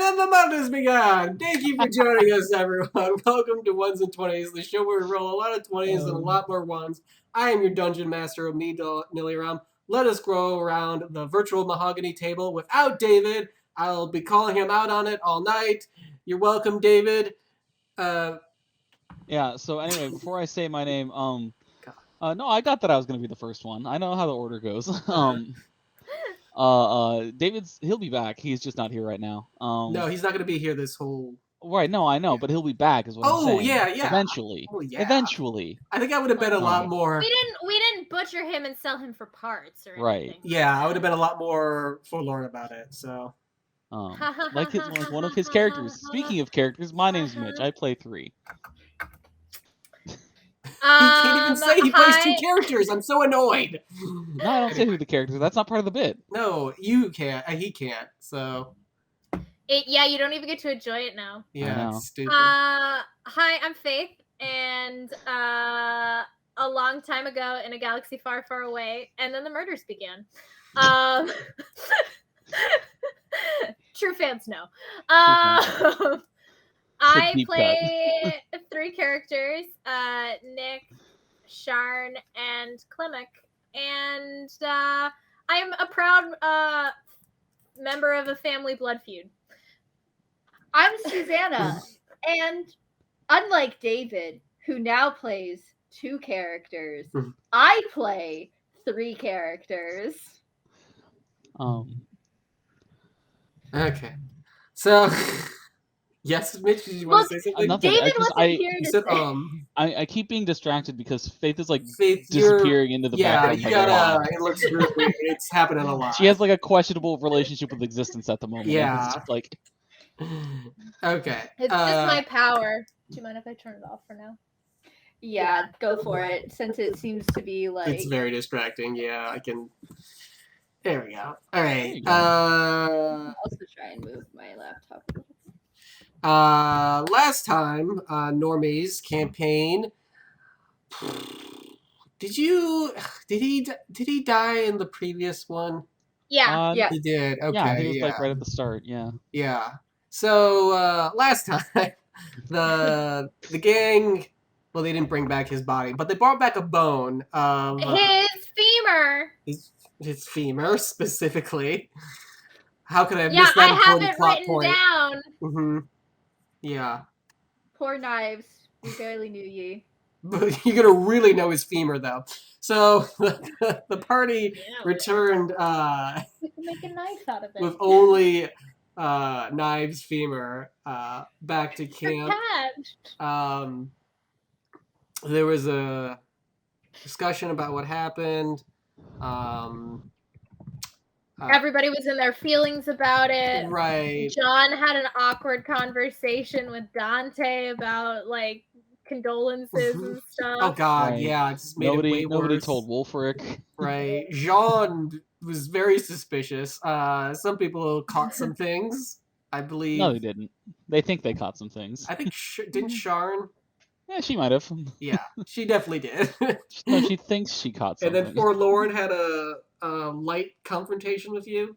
then the month has begun. Thank you for joining us, everyone. Welcome to Ones and Twenties, the show where we roll a lot of 20s and a lot more ones. I am your dungeon master, Miliram. Let us go around the virtual mahogany table without David. I'll be calling him out on it all night. You're welcome, David. Yeah, so anyway, before I say my name, no, I got that I was going to be the first one. I know how the order goes. He'll be back. He's just not here right now. No, he's not going to be here this whole... Right, no, I know, but he'll be back is what I'm saying. Yeah. Eventually. Oh, yeah. Eventually. I think I would have been a lot more... We didn't butcher him and sell him for parts or anything. Right. Yeah, I would have been a lot more forlorn about it, so... Like one of his characters. Speaking of characters, my name's Mitch. I play 3. He can't even say he plays 2 characters. I'm so annoyed. No, I don't say who the characters are. That's not part of the bit. No, you can't. He can't. So. Yeah, you don't even get to enjoy it now. Yeah, it's stupid. Hi, I'm Faith, and a long time ago in a galaxy far, far away, and then the murders began. True fans know. I play 3 characters, Nick, Sharn, and Klimek, and I'm a proud member of a family blood feud. I'm Susanna, and unlike David, who now plays 2 characters, I play 3 characters. Okay. So... Yes, Mitch, did you want to say something? David wasn't here to say... I keep being distracted because Faith is disappearing into the background. Yeah, you gotta... It looks real weird. It's happening a lot. She has a questionable relationship with existence at the moment. Yeah. It's just Okay. It's just my power. Do you mind if I turn it off for now? Yeah, go for it, since it seems to be It's very distracting, yeah, I can... There we go. Alright, I'll also try and move my laptop a little. Last time, Normies campaign. Did he die in the previous one? Yeah. Yeah. He did. Okay. Yeah, he was right at the start. Yeah. Yeah. So last time, the gang. Well, they didn't bring back his body, but they brought back a bone of his femur. His femur specifically. How could I have missed that important plot point? Yeah, I have it written down. Mm-hmm. Yeah. Poor Knives. We barely knew ye. But you're gonna really know his femur, though. So the party returned we can make a knife out of it. with only Knives' femur back to camp. There was a discussion about what happened. Everybody was in their feelings about it. Right. John had an awkward conversation with Dante about condolences and stuff. Oh God, yeah, it just made it way nobody worse. told Wolfric. Right. Jean was very suspicious. Some people caught some things, I believe. No, they didn't. They think they caught some things. I think didn't Sharn? Yeah, she might have. Yeah, she definitely did. No, she thinks she caught something. And then poor Lauren had a light confrontation with you.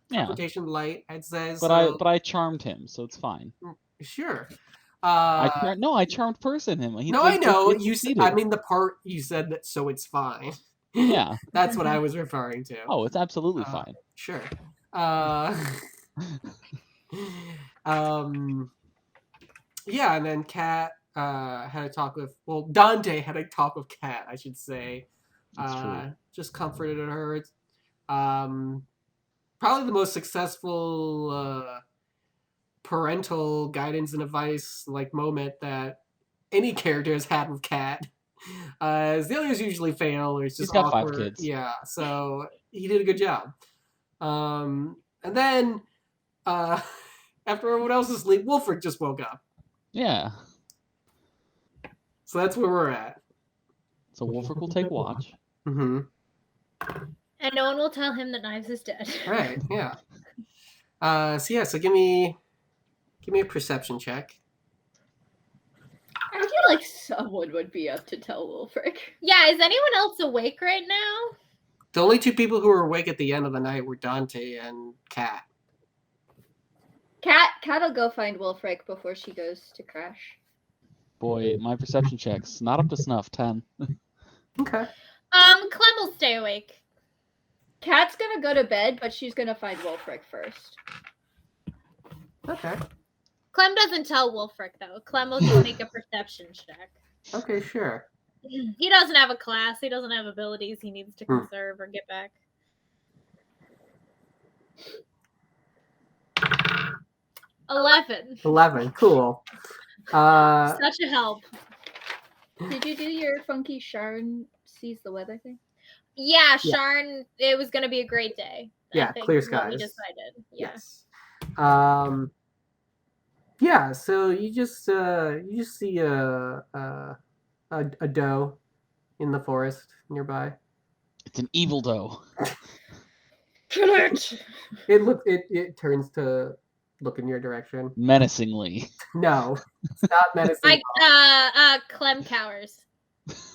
Yeah. Confrontation light, I'd say. But I charmed him, so it's fine. Sure. I charmed person him. I know. I mean the part you said that, so it's fine. Yeah. That's what I was referring to. Oh, it's absolutely fine. Sure. Yeah, and then Kat had a talk with... Well, Dante had a talk with Kat, I should say. Just comforted her. Probably the most successful parental guidance and advice moment that any character has had with Kat. As the others usually fail, or it's just awkward. He's got 5 kids. Yeah, so he did a good job. And then after everyone else is asleep, Wolfric just woke up. Yeah. So that's where we're at. So Wolfric will take watch. Mm-hmm. And no one will tell him that Knives is dead. Right, yeah. So give me a perception check. I feel like someone would be up to tell Wolfric. Yeah, is anyone else awake right now? The only 2 people who were awake at the end of the night were Dante and Kat. Kat Kat will go find Wolfric before she goes to crash. Boy, my perception checks not up to snuff. 10. Okay. Clem will stay awake. Kat's gonna go to bed, but she's gonna find Wolfric first. Okay. Clem doesn't tell Wolfric though. Clem will just make a perception check. Okay, sure. He doesn't have a class. He doesn't have abilities he needs to conserve or get back. 11. 11. Cool. Such a help. Did you do your funky Sharn sees the weather thing? Yeah, Sharn, it was going to be a great day. Yeah, I think clear is what we skies. decided. Yeah. Yes. Yeah, so you just see a doe in the forest nearby. It's an evil doe. Kill it! It turns to look in your direction. Menacingly. No, it's not menacing. Clem cowers.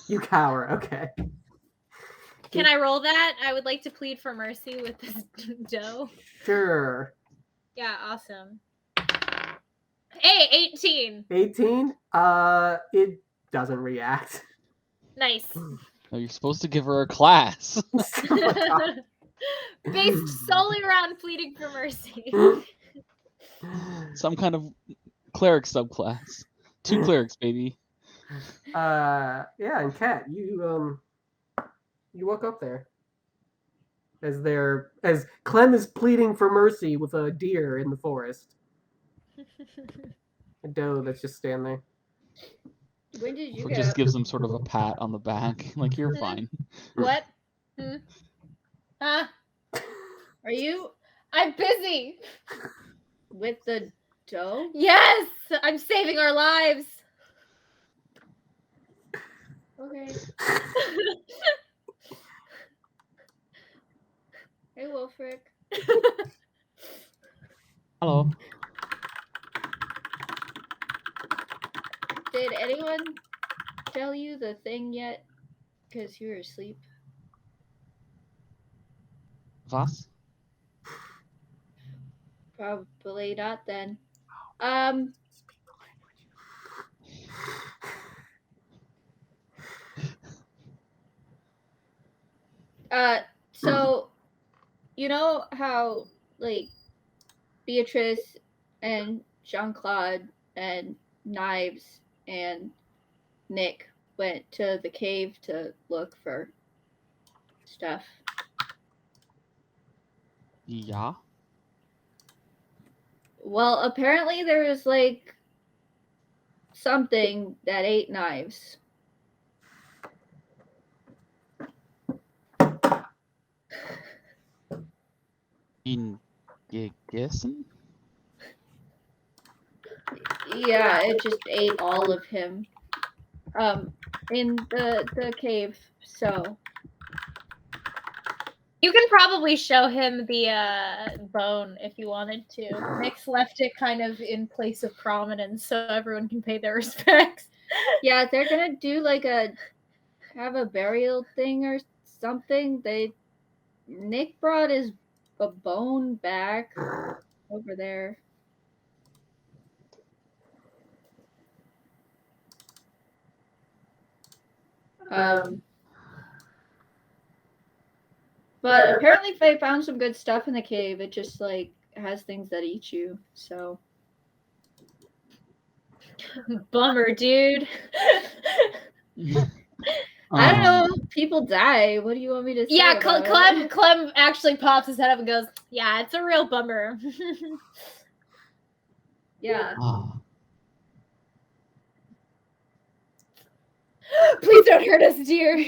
You cower. Okay. Can I roll that? I would like to plead for mercy with this doe. Sure. Yeah, awesome. Hey, 18. 18. It doesn't react. Nice. No, you're supposed to give her a class. Based solely around pleading for mercy. Some kind of cleric subclass. 2 clerics, baby. Yeah, and Kat, you walk up there as Clem is pleading for mercy with a deer in the forest. A doe that's just standing there. When did you Or get just up? gives him sort of a pat on the back. Like, you're fine. What? Are you I'm busy. with the doe? Yes, I'm saving our lives. Okay. Hey, Wolfric. Hello. Did anyone tell you the thing yet? Because you were asleep. Was? Probably not then. So, you know how, like, Beatrice and Jean-Claude and Knives and Nick went to the cave to look for stuff? Yeah. Well, apparently there was, like, something that ate Knives. In Gissen? Yeah, it just ate all of him. In the cave. So You can probably show him the bone if you wanted to. Nick's left it kind of in place of prominence so everyone can pay their respects. yeah, they're gonna do like have a burial thing or something. Nick brought his a bone back over there. But apparently they found some good stuff in the cave. It just like has things that eat you. So Bummer, dude. I don't know. People die. What do you want me to say? Yeah, about it? Clem actually pops his head up and goes, "Yeah, it's a real bummer." Yeah. Ah. Please don't hurt us, dear.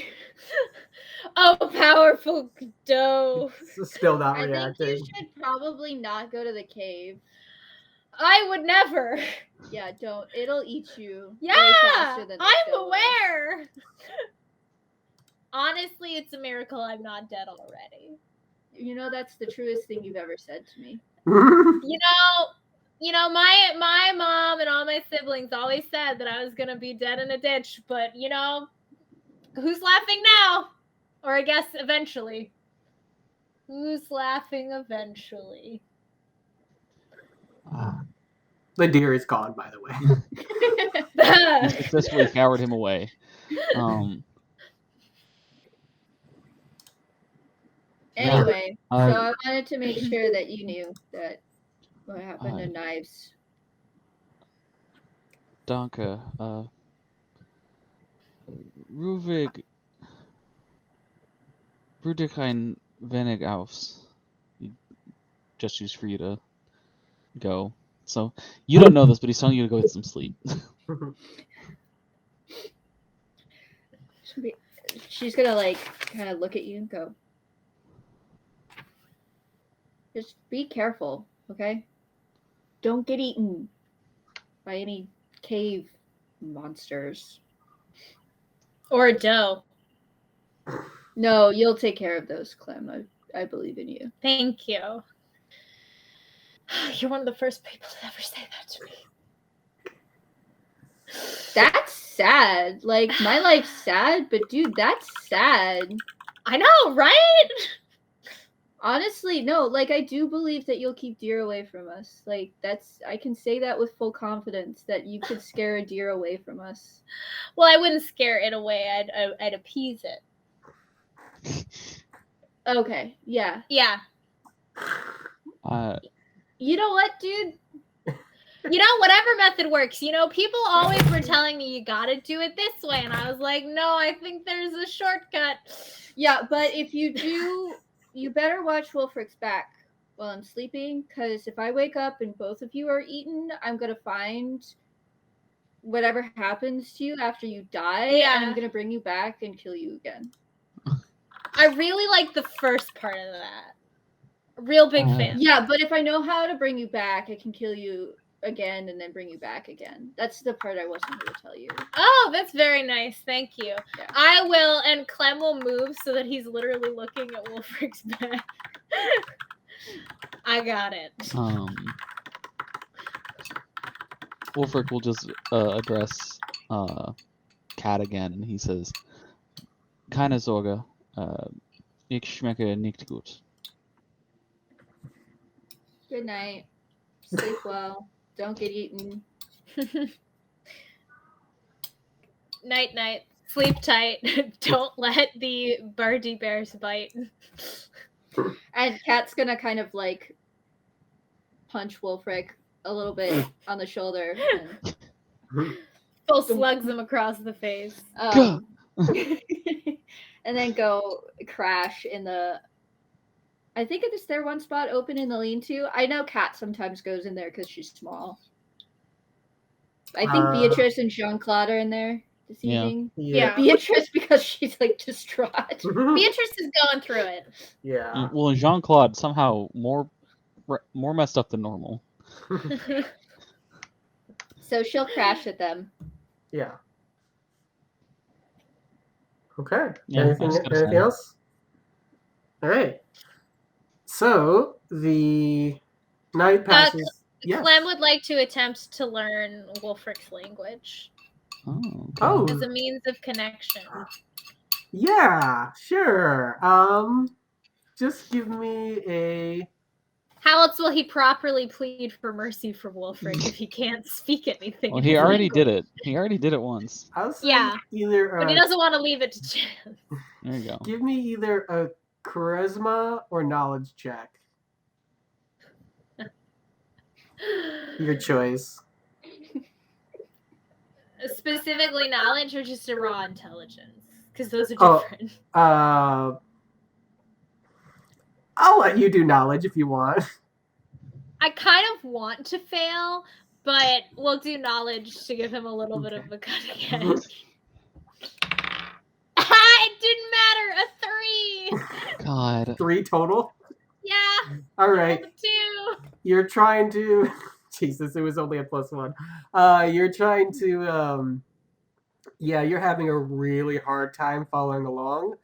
Oh, powerful doe. It's still not I think reacting. you should probably not go to the cave. I would never. Yeah, don't. It'll eat you. Yeah, way faster than the I'm doe will. aware. Honestly, it's a miracle I'm not dead already. You know that's the truest thing you've ever said to me. You know, my mom and all my siblings always said that I was gonna be dead in a ditch, but you know, who's laughing now? Or I guess eventually. Who's laughing eventually? The deer is gone, by the way. You successfully cowered him away. Anyway, so Uh, I wanted to make sure that you knew that what happened to knives. Danke. Ruvig. Ruh dich ein wenig aus. Just used for you to go. So you don't know this, but he's telling you to go get some sleep. She's gonna like kind of look at you and go, just be careful, okay? Don't get eaten by any cave monsters. Or dough. No, you'll take care of those, Clem. I believe in you. Thank you. You're one of the first people to ever say that to me. That's sad. Like, my life's sad, but dude, that's sad. I know, right? Honestly, no, like, I do believe that you'll keep deer away from us. Like, I can say that with full confidence, that you could scare a deer away from us. Well, I wouldn't scare it away. I'd appease it. Okay, yeah. Yeah. You know what, dude? You know, whatever method works. You know, people always were telling me you gotta do it this way, and I was like, no, I think there's a shortcut. Yeah, but if you do, you better watch Wolfric's back while I'm sleeping, because if I wake up and both of you are eaten, I'm gonna find whatever happens to you after you die, Yeah. and I'm gonna bring you back and kill you again. I really like the first part of that. Real big fan. Yeah, but if I know how to bring you back, I can kill you again and then bring you back again. That's the part I wasn't going to tell you. Oh, that's very nice. Thank you. Yeah. I will, and Clem will move so that he's literally looking at Wolfric's back. I got it. Wolfric will just address Cat again, and he says, "Keine Sorge, ich schmecke nicht gut." Good night. Sleep well. Don't get eaten. Night, night. Sleep tight. Don't let the birdie bears bite. And Kat's gonna kind of like punch Wolfric a little bit on the shoulder. Full slugs him across the face. And then go crash in the. I think it's there one spot open in the lean-to. I know Kat sometimes goes in there because she's small. I think Beatrice and Jean-Claude are in there this evening. Yeah. Beatrice because she's like distraught. Beatrice is going through it. Yeah. Well, Jean-Claude somehow more messed up than normal. So she'll crash at them. Yeah. Okay. Yeah, anything else? All right. So the night passes. Yes. Clem would like to attempt to learn Wolfric's language Oh. as a means of connection. Yeah, sure. Just give me a. How else will he properly plead for mercy for Wolfric if he can't speak anything? Well, in he his already language? did it. He already did it once. I'll say Yeah. either. But he doesn't want to leave it to chance. There you go. Give me either a charisma or knowledge check. Your choice. Specifically knowledge or just a raw intelligence? Because those are different. I'll let you do knowledge if you want. I kind of want to fail, but we'll do knowledge to give him a little bit of a cutting edge. It didn't matter. A 3. God. 3 total? Yeah. All right. 2. You're trying to. Jesus, it was only a +1. You're trying to. Yeah, you're having a really hard time following along.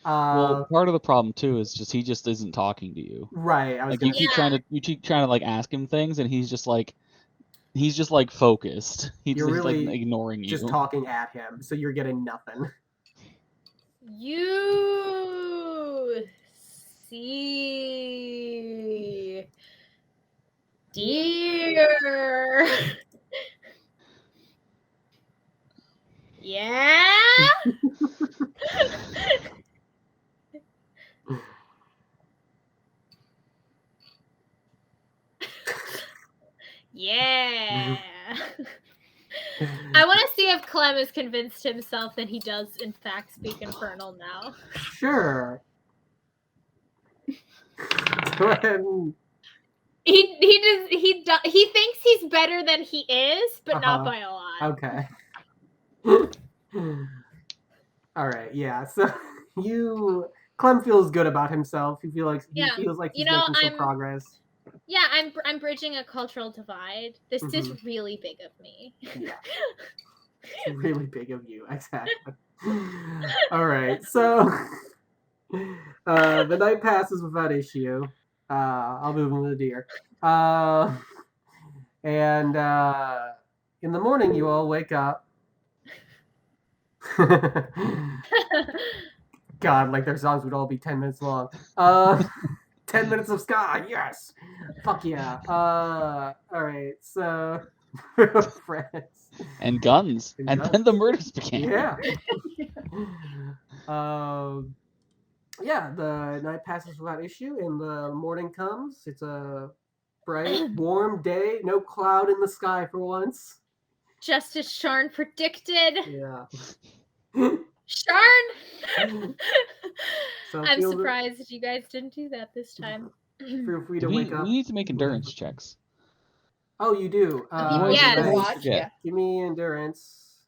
Well, part of the problem too is he just isn't talking to you. Right. You keep trying to like ask him things, and he's just like focused. He's really like ignoring you. Just talking at him, so you're getting nothing. You see, dear. whatever. Yeah. Yeah. I want to see if Clem has convinced himself that he does in fact speak Infernal now. Sure. Go ahead. He thinks he's better than he is, but not by a lot. Okay. All right. Yeah. So Clem feels good about himself. He feels like he's making some progress. Yeah, I'm bridging a cultural divide. This is really big of me. Yeah. It's really big of you, exactly. All right, so the night passes without issue. I'll move him to the deer. And in the morning, you all wake up. God, like their songs would all be 10 minutes long. 10 minutes of ska, yes! Fuck yeah. All right, so friends. And guns. And then the murders began. Yeah. Yeah, the night passes without issue and the morning comes. It's a bright, warm day. No cloud in the sky for once. Just as Sharn predicted. Yeah. Sharn! So I'm surprised you guys didn't do that this time. Feel free to wake up. We need to make endurance checks. Oh, you do? Yeah. Give me endurance.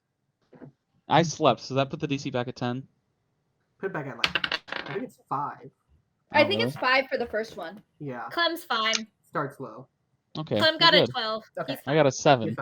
I slept, so that put the DC back at 10? Put it back at I think it's 5. I think it's 5 for the first one. Yeah. Clem's fine. Starts low. Okay. Clem got a 12. Okay. I got a 7.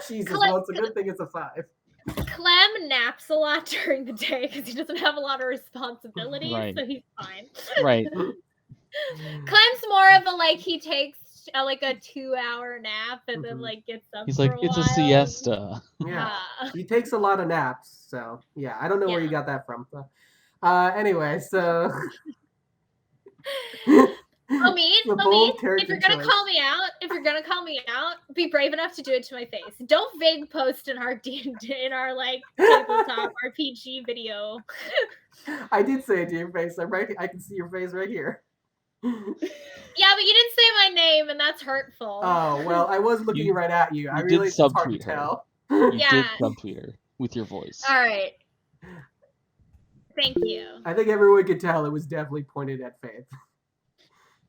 Jesus, well, it's a good thing it's a 5. Clem naps a lot during the day because he doesn't have a lot of responsibilities, so he's fine. Right. Clem's more of a he takes a 2-hour nap and then gets up. He's for like, a it's while. a siesta. Yeah. He takes a lot of naps, so yeah. I don't know where you got that from. So. Anyway, so if you're gonna call me out, be brave enough to do it to my face. Don't vague post in our tabletop RPG video. I did say it to your face. I can see your face right here. Yeah, but you didn't say my name, and that's hurtful. Oh well, I was looking right at you. I really it's hard to tell. You did subtweet her with your voice. All right. Thank you. I think everyone could tell it was definitely pointed at Faith.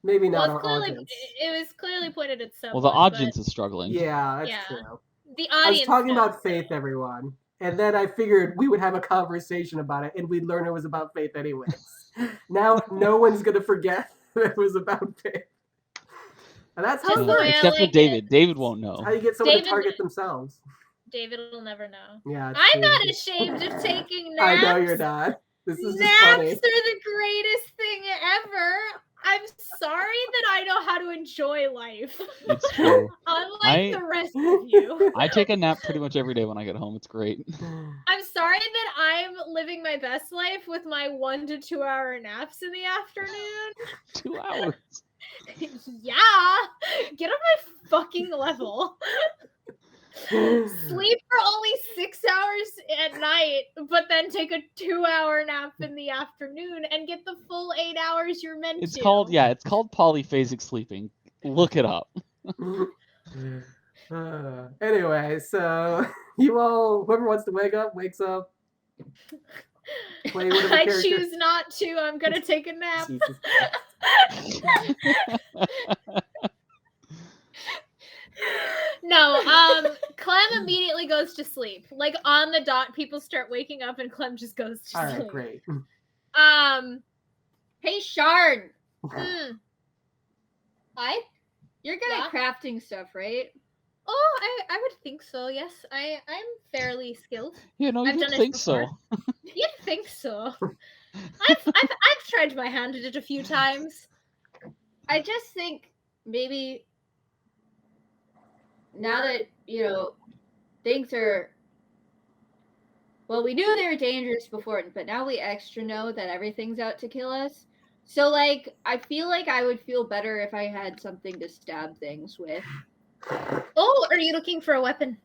Maybe not our audience. It was clearly pointed at someone. Well, the audience is struggling. Yeah, that's true. The audience. I was talking about Faith, everyone. And then I figured we would have a conversation about it, and we'd learn it was about Faith anyways. Now, no one's going to forget that it was about Faith. And that's how it works. Except for David. David won't know. How you get someone to target themselves. David will never know. Yeah, I'm not ashamed of taking naps. I know you're not. This is naps funny. are the greatest thing ever. I'm sorry that I know how to enjoy life. It's true. Unlike the rest of you. I take a nap pretty much every day when I get home. It's great. I'm sorry that I'm living my best life with my 1 to 2 hour naps in the afternoon. 2 hours. Yeah. Get on my fucking level. Sleep for only 6 hours at night, but then take a 2-hour nap in the afternoon and get the full 8 hours you're meant to. It's called polyphasic sleeping. Look it up. Anyway, so you all, whoever wants to wake up, wakes up. Play whatever I character. choose not to. I'm gonna take a nap. No, Clem immediately goes to sleep. On the dot, people start waking up and Clem just goes to sleep. All right, great. Hey, Sharn. Hi. You're good at crafting stuff, right? Oh, I would think so. Yes, I'm fairly skilled. Yeah, no, you think so. You'd think so. I've tried my hand at it a few times. I just think maybe now that, things are, well, we knew they were dangerous before, but now we extra know that everything's out to kill us. So, I feel like I would feel better if I had something to stab things with. Oh, Are you looking for a weapon?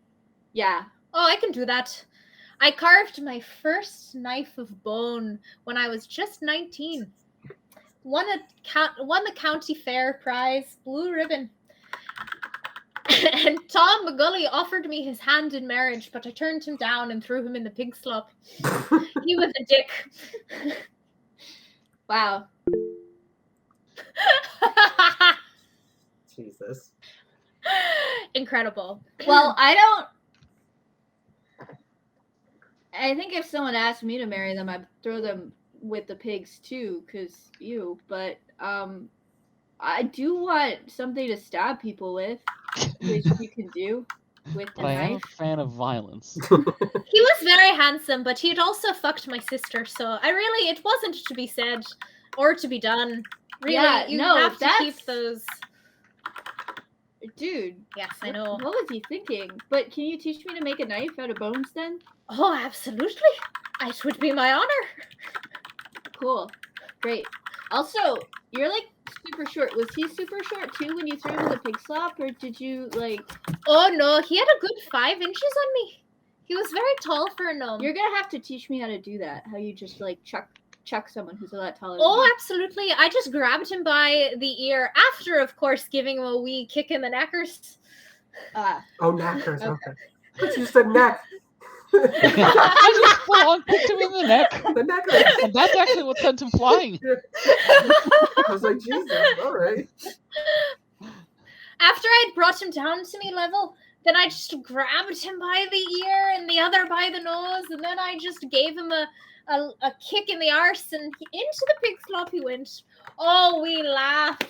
Yeah. Oh, I can do that. I carved my first knife of bone when I was just 19. Won the county fair prize, blue ribbon. And Tom McGully offered me his hand in marriage, but I turned him down and threw him in the pig slop. He was a dick. Wow. Jesus. Incredible. Well, I think if someone asked me to marry them, I'd throw them with the pigs too, because but I do want something to stab people with, which you can do with the But I am a knife. fan of violence. He was very handsome, but he'd also fucked my sister, so it wasn't to be said or to be done. Really, Yeah, you no, have to keep that's- those. Dude, Yes, I know. what was he thinking? But can you teach me to make a knife out of bones then? Oh, absolutely. It would be my honor. Cool. Great. Also, you're like super short. Was he super short too when you threw him in the pig slop, or did you like? Oh no, he had a good 5 inches on me. He was very tall for a gnome. You're gonna have to teach me how to do that. How you just like chuck someone who's a lot taller. Oh, than you. absolutely. I just grabbed him by the ear after, of course, giving him a wee kick in the knackers. Oh, knackers. Okay. But you said neck. I just full on kicked him in the neck. The knackers. And that's actually what sent him flying. I was like, Jesus, all right. After I'd brought him down to me level, then I just grabbed him by the ear and the other by the nose, and then I just gave him a kick in the arse, and into the pig slop he went. Oh, we laughed.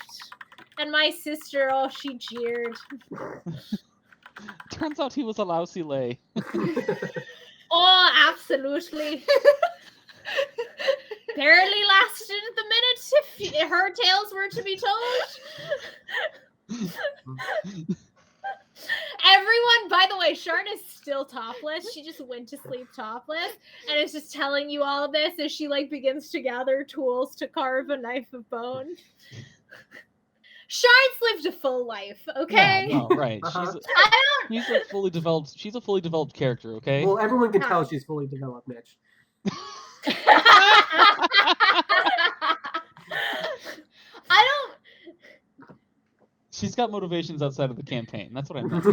And my sister, she jeered. Turns out he was a lousy lay. Oh, absolutely. Barely lasted the minute if her tales were to be told. Everyone, by the way, Sharn is still topless. She just went to sleep topless and is just telling you all of this as she begins to gather tools to carve a knife of bone. Sharn's lived a full life, okay? Yeah, no, right. Uh-huh. She's a fully developed character, okay? Well, everyone can tell she's fully developed, Mitch. I don't. She's got motivations outside of the campaign. That's what I meant.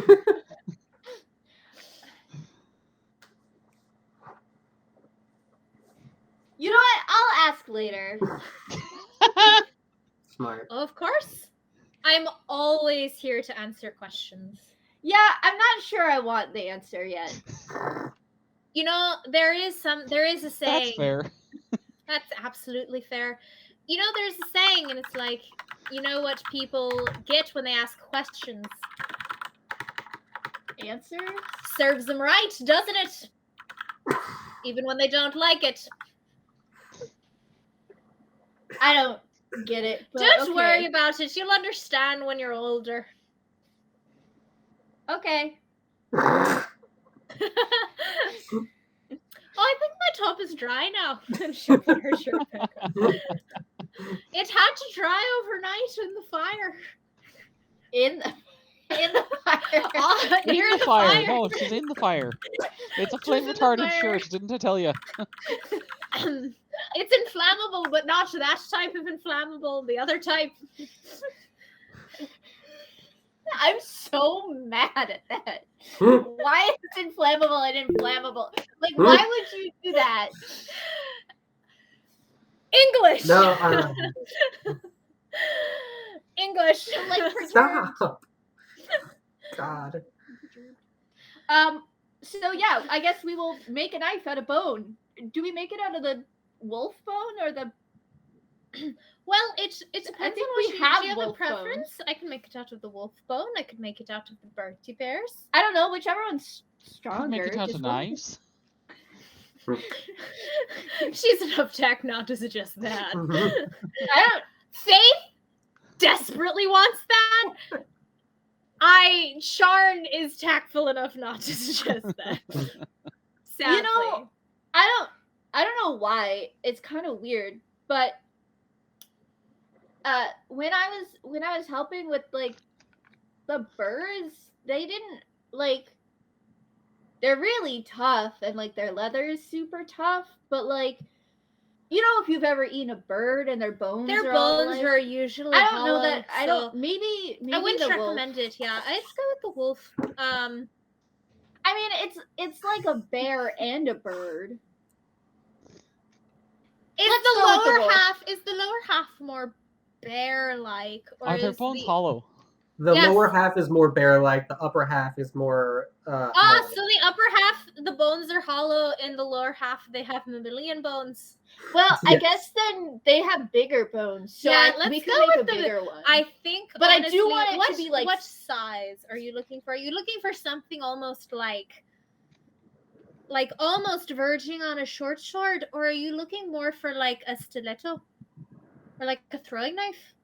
You know what? I'll ask later. Smart. Of course. I'm always here to answer questions. Yeah, I'm not sure I want the answer yet. You know, there is a saying. That's fair. That's absolutely fair. You know, there's a saying, and it's like, you know what people get when they ask questions? Answer? Serves them right, doesn't it? Even when they don't like it. I don't get it. But Don't okay. worry about it. You'll understand when you're older. Okay. Oh, I think my top is dry now. And she'll put her shirt back on. It had to dry overnight in the fire. In the fire. Near In the fire. fire. No, she's in the fire. It's a flame in the retardant fire. shirt, didn't I tell you? It's inflammable, but not that type of inflammable. The other type. I'm so mad at that. Why is it inflammable and inflammable? Like, why would you do that? English. No, I don't. English. Like, Stop. God. So yeah, I guess we will make a knife out of bone. Do we make it out of the wolf bone or the? Well, it depends think on what we you have do. You have a wolf preference? I can make it out of the wolf bone. I could make it out of the Bertie bears. I don't know, whichever one's Could stronger. make it out just of one. knives. She's enough tech not to suggest that. I don't. Faith desperately wants that. Sharn is tactful enough not to suggest that. Sadly. You know, I don't know why. It's kind of weird, but when I was helping with like the birds, they didn't like they're really tough and like their leather is super tough, but like you know if you've ever eaten a bird and their bones Their are all, bones like, are usually I don't know that hollow, I so don't maybe I wouldn't the wolf. recommend it. Yeah, I'd go with the wolf. I mean it's like a bear and a bird. Let's go with the wolf. Is the lower half more bear-like, or Are their is bones the hollow? The Yes. lower half is more bear-like. The upper half is more. so the upper half the bones are hollow, and the lower half they have mammalian bones. Well, I Yes. guess then they have bigger bones. So Yeah, we let's could go make with a the- bigger one. I think, But I honestly, do want it to be, like- what size are you looking for? Are you looking for something almost like almost verging on a short sword, or are you looking more for like a stiletto or like a throwing knife?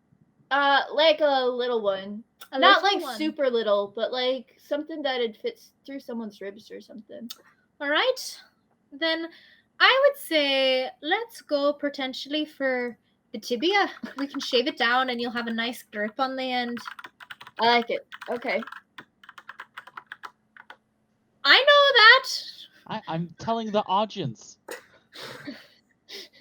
Like a little one. A Not little like one. super little, but like something that it fits through someone's ribs or something. All right, then I would say let's go potentially for the tibia. We can shave it down, and you'll have a nice grip on the end. I like it. Okay. I know that. I'm telling the audience.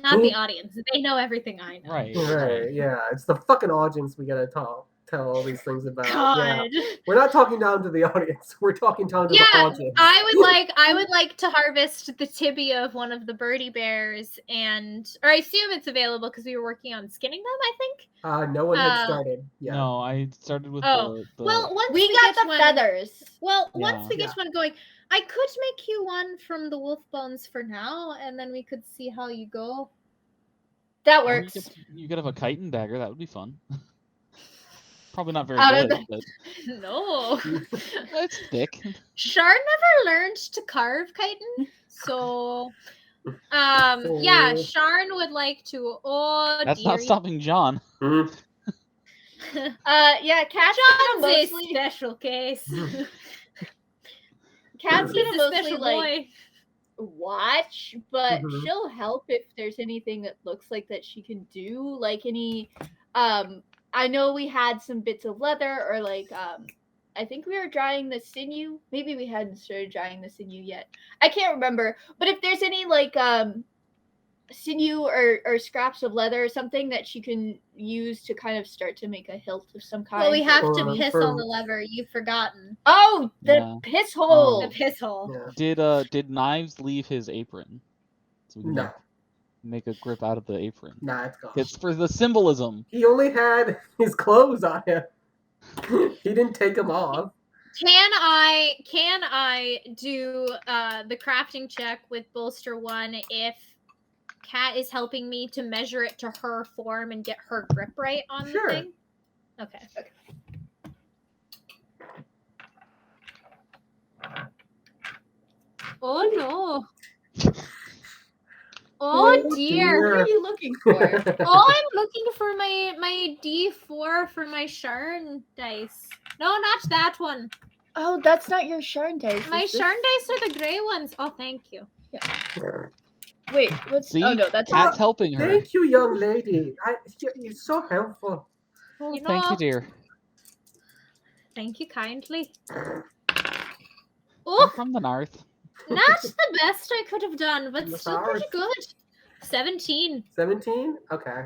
Not the audience. They know everything I know. Right. Right, yeah. It's the fucking audience we gotta tell all these things about. God. Yeah. We're not talking down to the audience. We're talking down to the audience. I would like to harvest the tibia of one of the birdie bears, or I assume it's available because we were working on skinning them, I think. No one had started. Yeah. No, I started with Oh. the Well, once We got get the one, feathers. Well, Yeah. once we get one going, I could make you one from the wolf bones for now, and then we could see how you go. That or works. you could have a chitin dagger. That would be fun. Probably not very Out of good, but No. it's thick. Shar never learned to carve chitin, so yeah, Sharn would like to. Oh, That's dear. not stopping John. Mhm. Yeah, Cat's John's gonna a mostly special case. Cat's He's gonna a mostly special like boy. watch, but Mhm. she'll help if there's anything that looks like that she can do, like any I know we had some bits of leather, or like I think we were drying the sinew. Maybe we hadn't started drying the sinew yet. I can't remember. But if there's any like sinew or scraps of leather or something that she can use to kind of start to make a hilt of some kind. Well, we have Or to piss for- on the lever. You've forgotten. Oh, the Yeah. piss hole. The piss hole. Yeah. Did Knives leave his apron? So we can No. make a grip out of the apron. Nah, it's gone. It's for the symbolism. He only had his clothes on him. He didn't take them off. Can I do the crafting check with bolster 1 if Kat is helping me to measure it to her form and get her grip right on Sure. the thing? Okay. Oh no. Oh dear. What are you looking for? Oh, I'm looking for my D4 for my Sharn dice. No, not that one. Oh, that's not your Sharn dice. My is this- Sharn dice are the gray ones. Oh, thank you. Wait, what's See, oh no, that's Cat's helping her. Thank you, young lady. You're so helpful. You Thank know, you, dear. Thank you kindly. I'm Oh, from the north. not the best I could have done, but The still pretty South. good. 17. 17? Okay.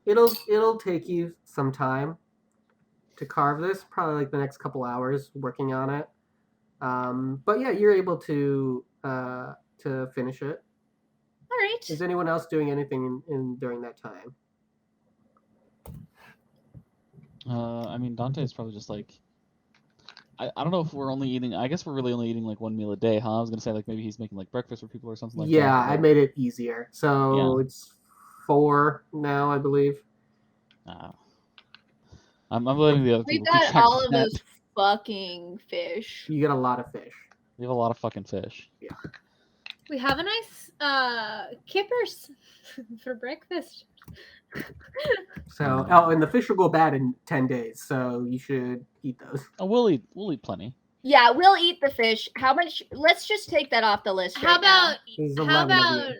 It'll take you some time to carve this, probably like the next couple hours working on it. But yeah, you're able to finish it. All right. Is anyone else doing anything in during that time? I mean, Dante's probably just like. I don't know if we're only eating. I guess we're really only eating like one meal a day, huh? I was gonna say like maybe he's making like breakfast for people or something like that. Yeah, I but- made it easier. So Yeah. it's 4 now, I believe. I'm letting the other we people keep got track all of that. those fucking fish. You get a lot of fish. We have a lot of fucking fish. We have a nice kippers for breakfast. So, oh, and the fish will go bad in 10 days, so you should eat those. Oh, we'll eat plenty. Yeah, we'll eat the fish. How much? Let's just take that off the list. How right now. There's how 11 of about you.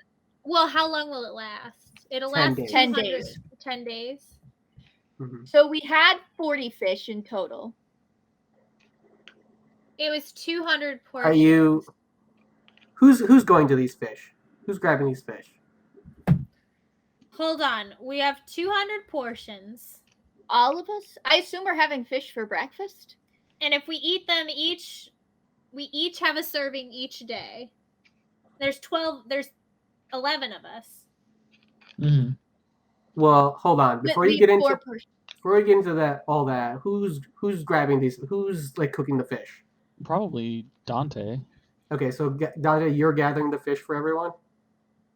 well, how long will it last? It'll 10 last days. 10 200 days. 10 days. Mhm. So we had 40 fish in total. It was 200 portions. Are you? Who's going to these fish? Who's grabbing these fish? Hold on. We have 200 portions. All of us? I assume we're having fish for breakfast? And if we eat them each, we each have a serving each day. There's 11 of us. Mm-hmm. Well, hold on. Before you get into all that, who's grabbing these? Who's like cooking the fish? Probably Dante. Okay, so Dante, you're gathering the fish for everyone.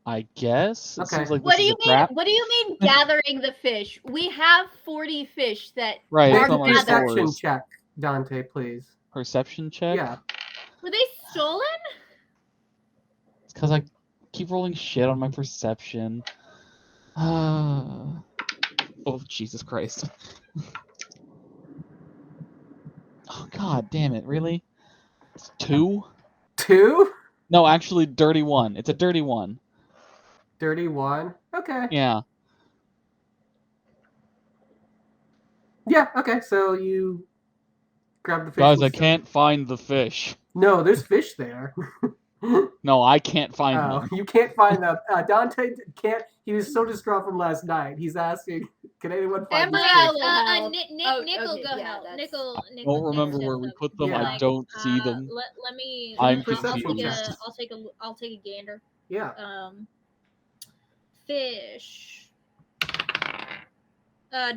I guess. It Okay. seems like What this do is you a mean? trap. What do you mean gathering the fish? We have 40 fish that Right, Make it's a on my perception stores. check, Dante, please. Perception check? Yeah. Were they stolen? It's because I keep rolling shit on my perception. Oh, Jesus Christ. Oh, God damn it, really? It's 2? 2? No, actually, dirty 1. It's a dirty 1. Dirty 1. Okay. Yeah. Yeah. Okay. So you grab the fish. Guys, I can't find the fish. No, there's fish there. No, I can't find Oh, them. you can't find them. Dante can't. He was so distraught from last night. He's asking, "Can anyone find Emma these will fish?" help. Nick will okay, go yeah, help. that's- Nickel. I don't remember where we put them. Yeah. I don't see them. Let me. I'm Perception confused. check. I'll take a gander. Yeah. Fish.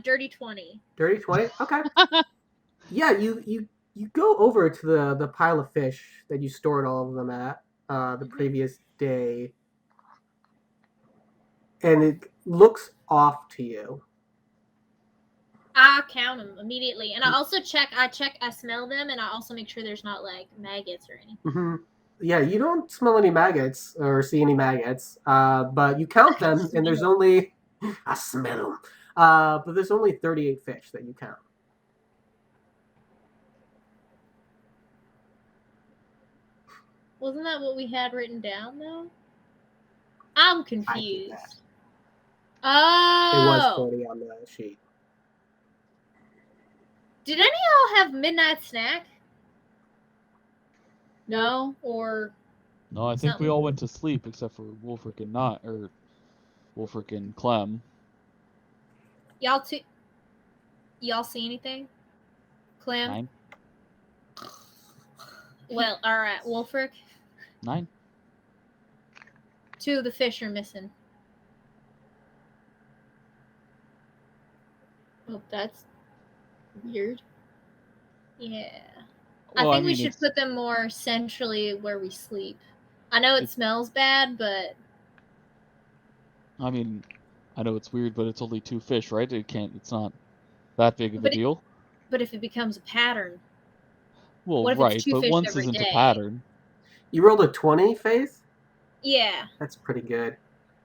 Dirty 20. Dirty 20. Okay. Yeah. You go over to the pile of fish that you stored all of them at the previous day, and it looks off to you. I count them immediately, and I also I smell them, and I also make sure there's not like maggots or anything. Mm-hmm. Yeah, you don't smell any maggots or see any maggots, but you count them, and there's only I smell them. But there's only 38 fish that you count. Wasn't that what we had written down though? I'm I did confused. that. Oh, It was 40 on the sheet. Did any of y'all have midnight snack? No. Or No, I think we Something. all went to sleep except for Wolfric and Clem. y'all see anything? Clem? 9? Well, all right, Wolfric. 9? 2 of the fish are missing. Oh, that's weird. Yeah. Well, I think we should it's- put them more centrally where we sleep. I know it It's- smells bad, but I mean, I know it's weird, but it's only 2 fish, right? It's not that big of a But it- deal. if it becomes a pattern, Well, what if it's right, 2 but fish once every isn't a day? pattern. You rolled a 20, Faith? yeah. That's pretty good.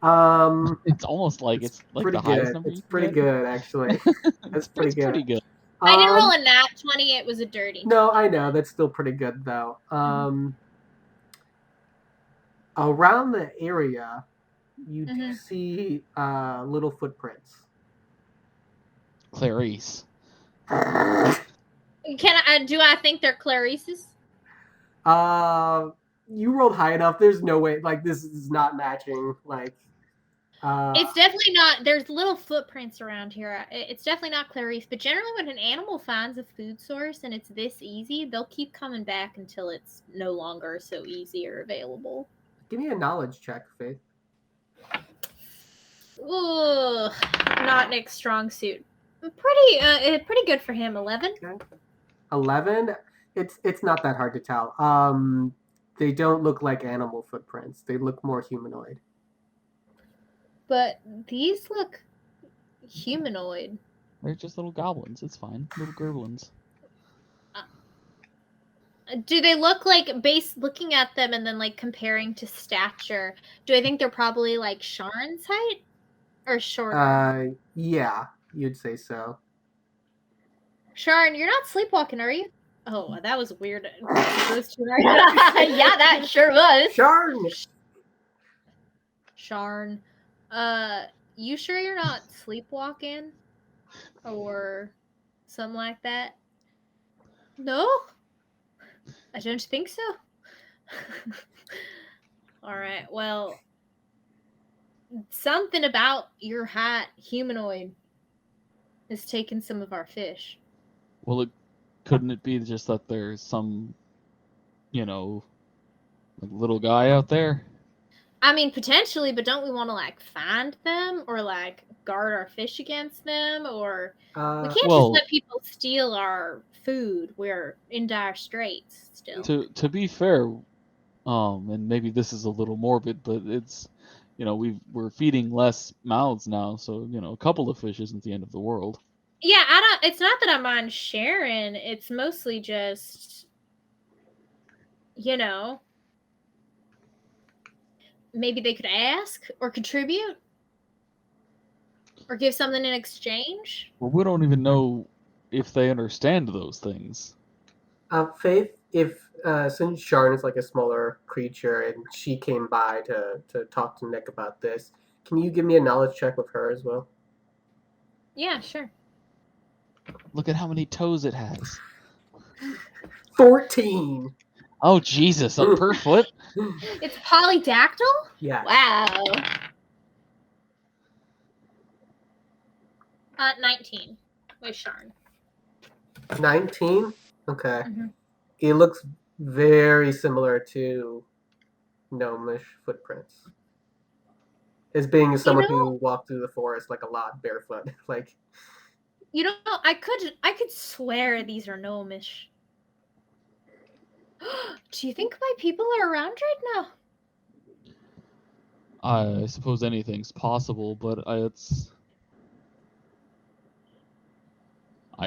It's almost like it's like pretty the highest good. number It's you can pretty get. good, actually. That's pretty good. Pretty good. I didn't roll a nat 20, it was a dirty. No, I know. That's still pretty good, though. Around the area, you do Mhm. see little footprints. Clarice. Do I think they're Clarice's? You rolled high enough. There's no way. Like, this is not matching. Like, It's definitely not. There's little footprints around here. It's definitely not Clarice. But generally, when an animal finds a food source and it's this easy, they'll keep coming back until it's no longer so easy or available. give me a knowledge check, Faith. Ooh, not Nick's strong suit. Pretty good for him. 11. 11. It's not that hard to tell. They don't look like animal footprints. They look more humanoid. But these look humanoid. They're just little goblins. It's fine. Little gremlins. Do they look like, looking at them and then like comparing to stature, do I think they're probably like Sharon's height or shorter? Yeah, you'd say so. Sharon, you're not sleepwalking, are you? Oh, that was weird. Those two are Yeah, that sure was. Sharn! Sharon. You sure you're not sleepwalking? Or something like that? No? I don't think so. All right. Well, something about your hat, humanoid, has taken some of our fish. Well, couldn't it be just that there's some, like little guy out there? I mean, potentially, but don't we want to like find them or like guard our fish against them? Or we can't just let people steal our food. We're in dire straits still. To be fair, and maybe this is a little morbid, but it's, we're feeding less mouths now, so a couple of fish isn't the end of the world. Yeah, it's not that I mind sharing. It's mostly just, maybe they could ask or contribute or give something in exchange. Well, we don't even know if they understand those things. Faith, if since Sharn is like a smaller creature and she came by to talk to Nick about this, can you give me a knowledge check with her as well? Yeah, sure. Look at how many toes it has. 14. Oh, Jesus, per foot? It's polydactyl? Yeah. Wow. 19 with Sharn. 19? Okay. Mm-hmm. It looks very similar to gnomish footprints. As being someone who walked through the forest like a lot barefoot. Like, I could swear these are gnomish. Do you think my people are around right now? I suppose anything's possible, but I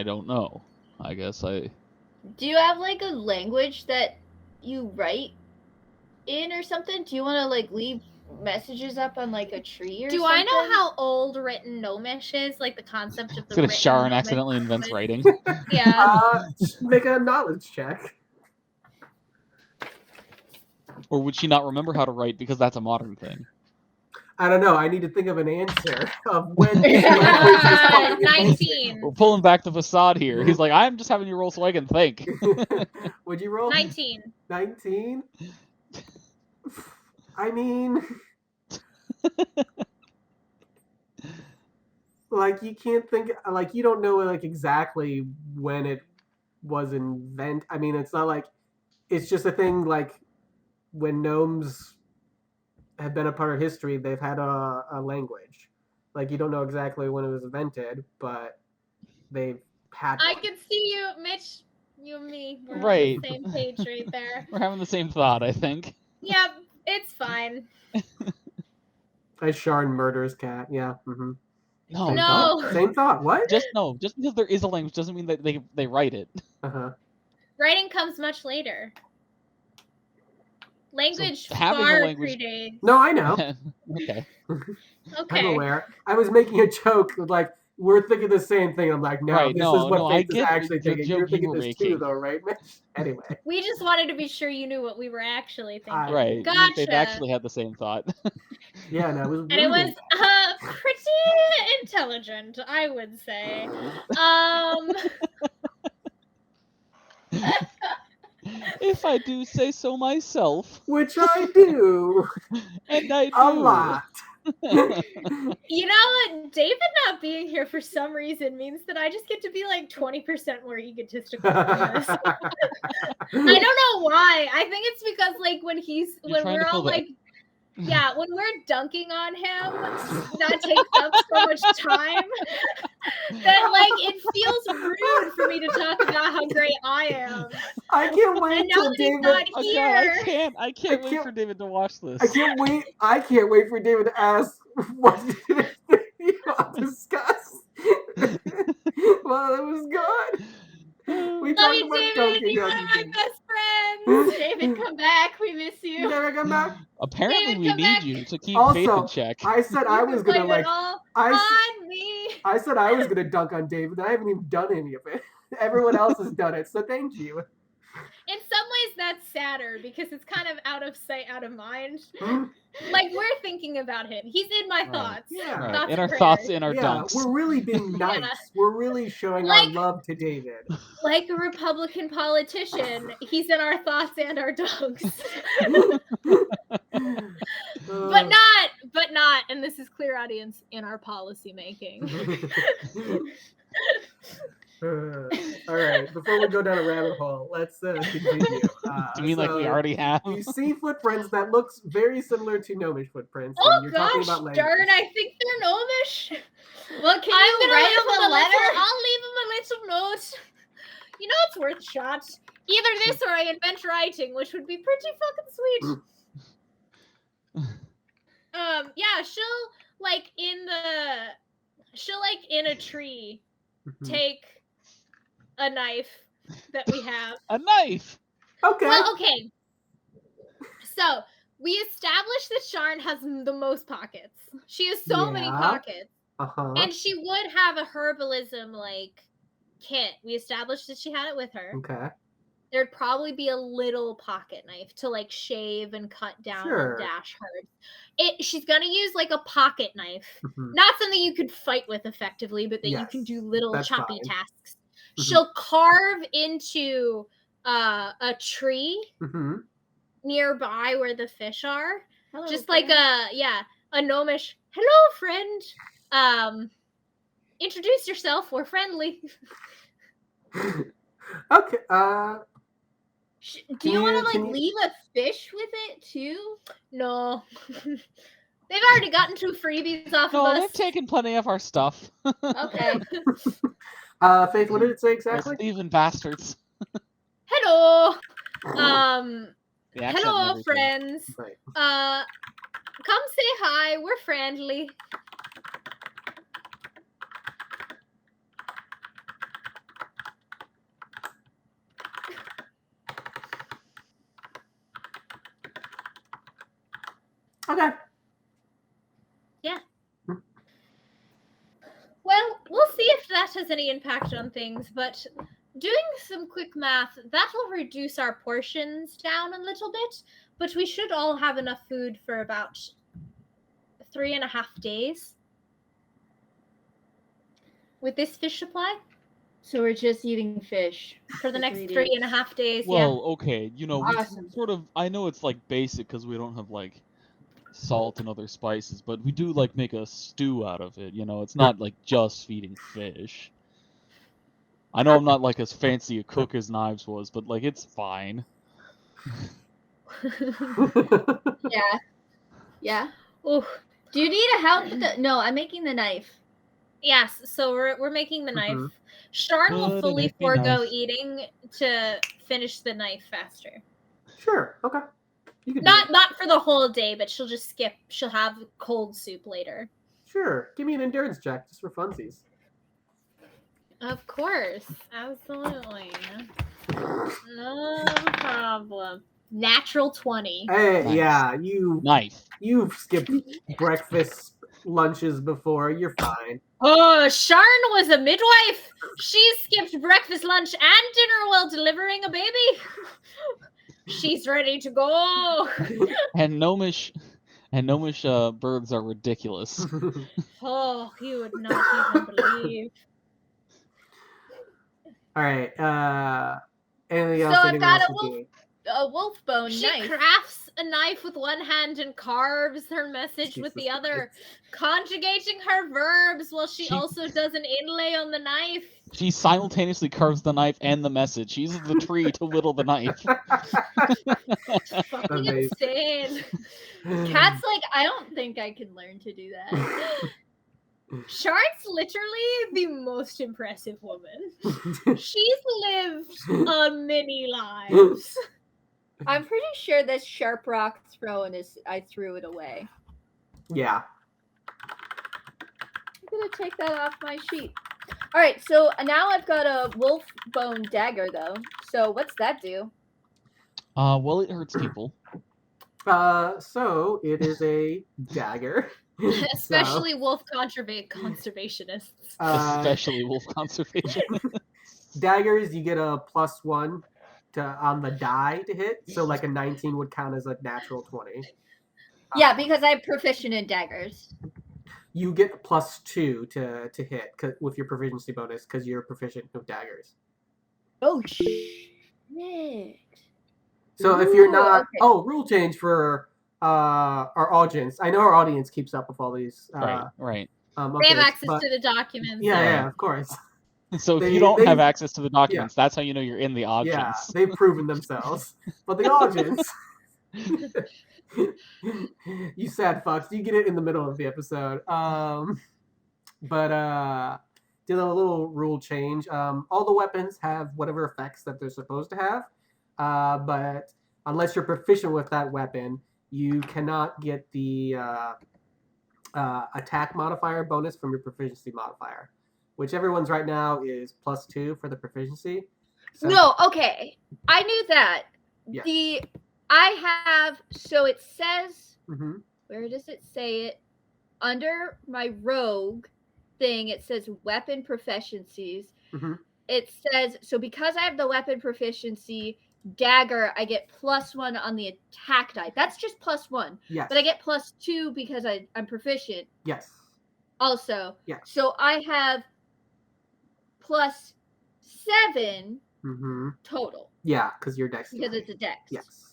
don't know. I guess Do you have like a language that you write in or something? Do you want to like leave messages up on like a tree or something? Do I know how old written gnomish is? Like the concept of the written Sharon accidentally invents writing. Yeah. Make a knowledge check. Or would she not remember how to write because that's a modern thing? I don't know. I need to think of an answer of when. 19. We're pulling back the facade here. He's like, I'm just having you roll so I can think. Would you roll? 19. 19? I mean, like you can't think, like you don't know like exactly when it was invented. I mean, it's not like it's just a thing like when gnomes have been a part of history, they've had a language. Like you don't know exactly when it was invented, but they've had one. I can see you, Mitch. You and me. We're Right. on the same page right there. We're having the same thought, I think. Yeah, it's fine. As Sharn murders Cat, yeah. Mm-hmm. No. Same thought. What? Just because there is a language doesn't mean that they write it. Uh-huh. Writing comes much later. Language So having far a language... predates. No, I know. Okay. Okay. I'm aware. I was making a joke like we're thinking the same thing. I'm like, no, Right, this no, is what no, Faith I is get actually the thinking. joke You're thinking you were this too, making. though, right, Mitch? Anyway. We just wanted to be sure you knew what we were actually thinking. Right. Gotcha. They've actually had the same thought. Yeah, no, it was. And it was pretty intelligent, I would say. If I do say so myself. Which I do. And I do. A lot. You know what? David not being here for some reason means that I just get to be like 20% more egotistical than this. I don't know why. I think it's because like when we're all like, yeah, when we're dunking on him, that takes up so much time that like it feels rude for me to talk about how great I am. I can't wait And now till that he's David. not Oh, here. God, I can't wait for David to watch this. I can't wait. I can't wait for David to ask what did you want to discuss. Well, it was good. We Love talked you, about David. dunking You're on one of my you. best friends. David, come back. We miss you. David, come back. Apparently, David, we come need back. you to keep Also, Faith in check. I said I was gonna Blame like. it all I on me. said I was gonna dunk on David. I haven't even done any of it. Everyone else has done it, so thank you. In some ways, that's sadder because it's kind of out of sight, out of mind. Hmm? Like we're thinking about him. He's in my Right. thoughts. Yeah. Right. Thoughts In and our thoughts, prayers. in our Yeah, dunks. we're really being nice. Yeah. We're really showing our Like- love to David. Like a Republican politician, he's in our thoughts and our dunks. but not, and this is clear audience, in our policy making. All right, before we go down a rabbit hole, let's continue. Do you mean like we so already have? You see footprints that looks very similar to gnomish footprints. Oh and you're talking gosh, about language. darn! I think they're gnomish. Well, can I'm you gonna write leave him him a a letter? little. I'll leave him a little note. You know, it's worth a shot. Either this or I invent writing, which would be pretty fucking sweet. Yeah, she'll like in a tree Mhm. take a knife that we have. A knife. Okay. Well, okay. So we established that Sharn has the most pockets. She has so many Yeah. pockets. Uh-huh. And she would have a herbalism like kit. We established that she had it with her. Okay. There'd probably be a little pocket knife to like shave and cut down Sure. and dash herbs. She's gonna use like a pocket knife. Mhm. Not something you could fight with effectively, but that you can Yes, do little that's choppy fine. tasks. Mhm. She'll carve into a tree Mhm. nearby where the fish are. Hello, Just like friend. a gnomish hello friend. Introduce yourself, we're friendly. Okay. Do you want to can like you- leave a fish with it too? No. They've already gotten 2 freebies off No, of they've us. taken plenty of our stuff. Okay. Faith, what did it say Those exactly? thieving bastards. Hello. The accent and Hello everything. friends. Right. Come say hi, we're friendly. Okay. Well, we'll see if that has any impact on things, but doing some quick math, that will reduce our portions down a little bit, but we should all have enough food for about 3.5 days. With this fish supply So we're just eating fish for the For next 3 3.5 days, Well, okay, we Awesome. sort of. I know it's like basic because we don't have like salt and other spices, but we do like make a stew out of it. It's not like just feeding fish. I know I'm not like as fancy a cook as Knives was, but like it's fine. Yeah. Yeah. Oh, Do you need a help with the? No, I'm making the knife. yes, so we're making the knife. Mhm. Sharn will Good, fully make me forego knife. eating to finish the knife faster. Sure. Okay. You can do Not for the whole day, but she'll just skip. She'll have cold soup later. it. Sure. Give me an endurance check just for funsies. Of course, absolutely, no problem. Natural 20. Hey, Nice. yeah, Knife. you've skipped breakfast, lunches before. You're fine. Oh, Sharn was a midwife. She skipped breakfast, lunch, and dinner while delivering a baby. She's ready to go. And gnomish births are ridiculous. Oh, you would not even believe. All right. Anything So else? I've anyone got else a is wolf- doing? A wolf bone She knife. crafts a knife with one hand and carves her message with the Jesus other, conjugating her verbs while she She- also does an inlay on the knife. She simultaneously carves the knife and the message. She uses the tree to whittle the knife. Fucking Amazing. insane. Cat's like, I don't think I can learn to do that. Sharn's literally the most impressive woman. She's lived a many lives. I'm pretty sure this sharp rock thrown is. I threw it away. Yeah. I'm gonna take that off my sheet. All right, so now I've got a wolf bone dagger though. So what's that do? Well, it hurts people. So it is a dagger. Especially wolf conservationists. Uh, Especially wolf conservation. daggers, you get a +1 on the die to hit. So like a 19 would count as a natural 20. Yeah, because I'm proficient in daggers. You get +2 to hit with your proficiency bonus because you're proficient with daggers. Oh shit! So if you're Ooh, not, okay. rule change for our audience. I know our audience keeps up with all these. Right. They updates, have access but- to the documents. Yeah, Right. yeah, of course. So if They- you don't they- have access to the documents, that's how you know you're in the audience. Yeah, they've proven themselves. But the audience, you sad fucks, you get it in the middle of the episode. But did a little rule change. All the weapons have whatever effects that they're supposed to have, but unless you're proficient with that weapon, you cannot get the attack modifier bonus from your proficiency modifier, which everyone's right now is +2 for the proficiency. So, No, okay. I knew that. Yeah. So it says, mhm. where does it say it? Under my rogue thing, it says weapon proficiencies. Mhm. It says, so because I have the weapon proficiency dagger, I get +1 on the attack die. That's just +1. Yes. But I get +2 because I'm proficient Yes. also. Yeah. So I have +7 Mm-hmm. total Yeah, because you're dex. because it's a dex. Yes.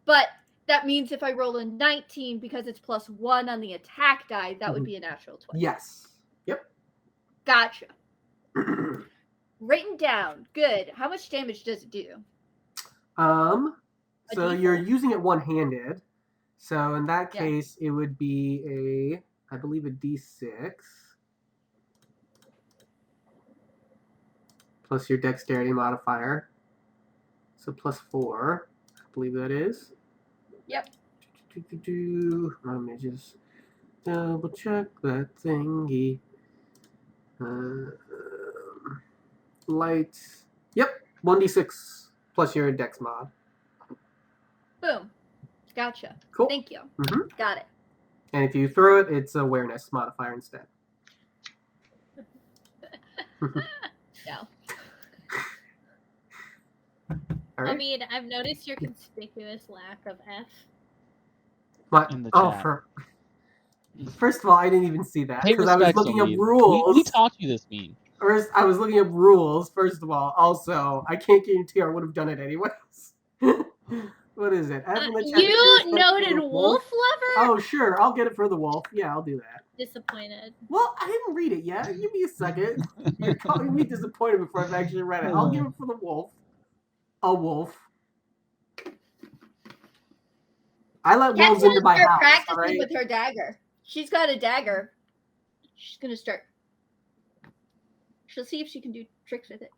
But that means if I roll a 19 because it's +1 on the attack die, that would be a natural 20. Yes. Yep. Gotcha. Written down. Good. How much damage does it do? So D4? you're using it one-handed. So in that Yeah. case, it would be I believe a D6 plus your dexterity modifier. So +4, I believe that is. Yep. Let me just double check that thingy. Light. Yep, 1d6 plus your dex mod. Boom. Gotcha. Cool. Thank you. Mhm. Got it. And if you throw it, it's awareness modifier instead. No. All right. I mean, I've noticed your conspicuous lack of F. What? In the Oh, chat. first of all, I didn't even see that Pay because I was respects, looking up Omid. rules. We taught you this meme. First, I was looking up rules. First of all, also, I can't guarantee I would have done it anyways. What is it? Add in the chat if you're You respectful noted of the wolf lover? Oh, sure. I'll get it for the wolf. Yeah, I'll do that. Disappointed. Well, I didn't read it yet. Give me a second. You're calling me disappointed before I've actually read it. I'll give it for the wolf. A wolf. I let wolves into my start house. practicing All right? with her dagger. She's got a dagger. She's gonna start. She'll see if she can do tricks with it.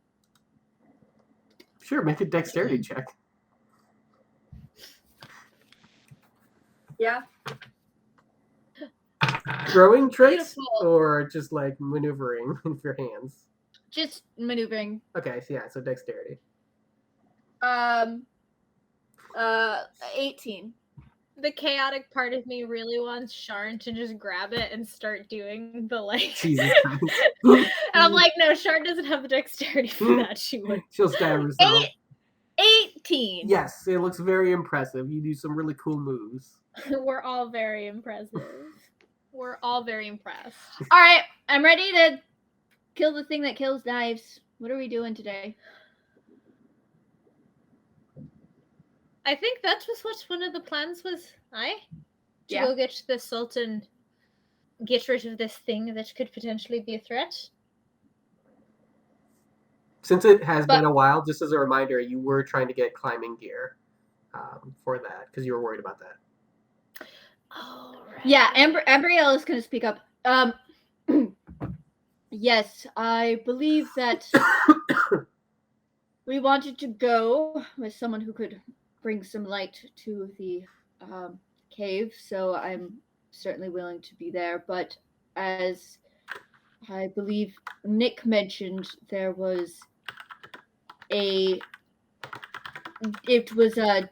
Sure, make a dexterity check. Yeah. Throwing tricks Beautiful. or just like maneuvering with your hands? Just maneuvering. Okay, so yeah, so dexterity. 18. The chaotic part of me really wants Sharn to just grab it and start doing the like. Jesus Christ. And I'm like, no, Sharn doesn't have the dexterity for that. She would. She'll stab herself. 18. Yes, it looks very impressive. You do some really cool moves. We're all very impressive. We're all very impressed. All right, I'm ready to kill the thing that kills knives. What are we doing today? I think that was what one of the plans was. To Yeah. go get the Sultan, get rid of this thing that could potentially be a threat. Since it has But- been a while, just as a reminder, you were trying to get climbing gear for that because you were worried about that. Oh, right. Yeah, Ambrielle is going to speak up. Yes, I believe that we wanted to go with someone who could bring some light to the cave, so I'm certainly willing to be there. But as I believe Nick mentioned, it was a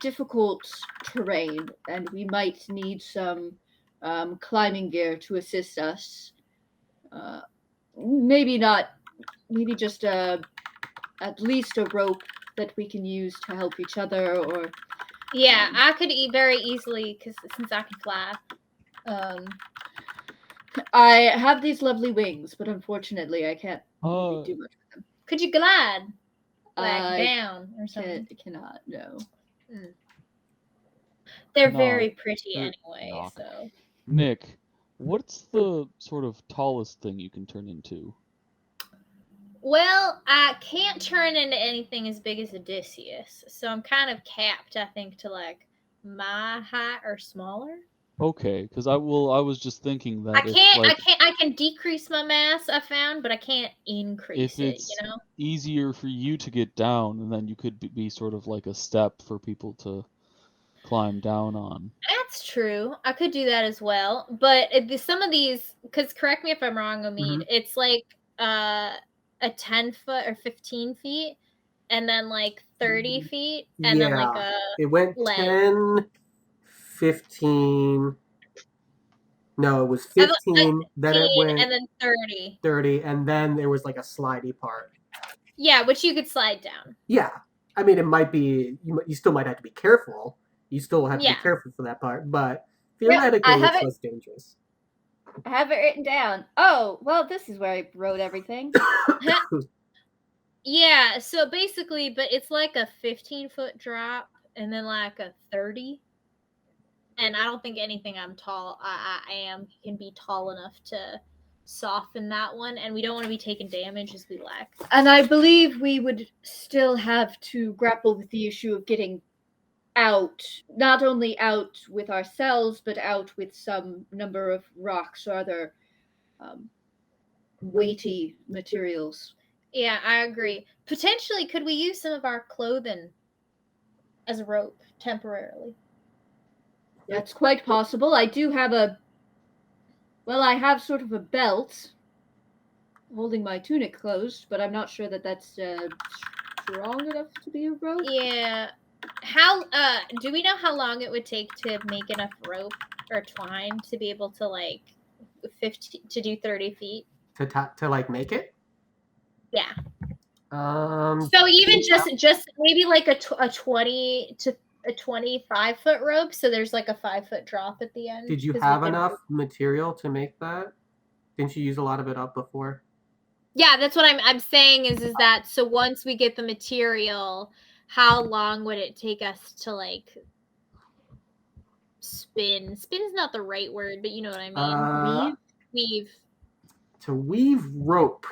difficult terrain, and we might need some climbing gear to assist us. Maybe just at least a rope that we can use to help each other, or Yeah, I could eat very easily since I can fly. I have these lovely wings, but unfortunately I can't really do much with them. Could you glide like I down or something? cannot, no. They're No, very pretty they're anyway. not. So Nick, what's the sort of tallest thing you can turn into? well, I can't turn into anything as big as Odysseus, so I'm kind of capped, I think, to like my height or smaller. Okay, because I was just thinking that I can decrease my mass, I found, but I can't increase if it, it's you know? easier for you to get down, and then you could be sort of like a step for people to climb down on. That's true. I could do that as well. But some of these, because correct me if I'm wrong, Omid, it's like a 10 foot or 15 feet, and then like 30 feet, and then like a it went ledge. 10, 15. No, it was 15, then it went and then 30. 30, and then there was like a slidey part. Yeah, which you could slide down. Yeah. I mean, it might be, you still might have to be careful. You still have to be Yeah. careful for that part, but theoretically, it's less dangerous. I have it written down. Oh, well, this is where I wrote everything. Yeah, so basically, but it's like a 15-foot drop and then like a 30. And I don't think anything I am can be tall enough to soften that one. And we don't want to be taking damage as we lack. And I believe we would still have to grapple with the issue of getting out, not only out with ourselves, but out with some number of rocks or other weighty materials. Yeah, I agree. Potentially, could we use some of our clothing as a rope temporarily? That's quite possible. I do have I have sort of a belt holding my tunic closed, but I'm not sure that that's strong enough to be a rope. Yeah. How do we know how long it would take to make enough rope or twine to be able to like 15 to do 30 feet? To like make it? Yeah. So even just maybe like a 20 to a 25-foot rope, so there's like a 5-foot drop at the end. Did you have enough material to make that? Didn't you use a lot of it up before? Yeah, that's what I'm saying is that so once we get the material, how long would it take us to like spin? Spin's not the right word, but you know what I mean. Weave. To weave rope.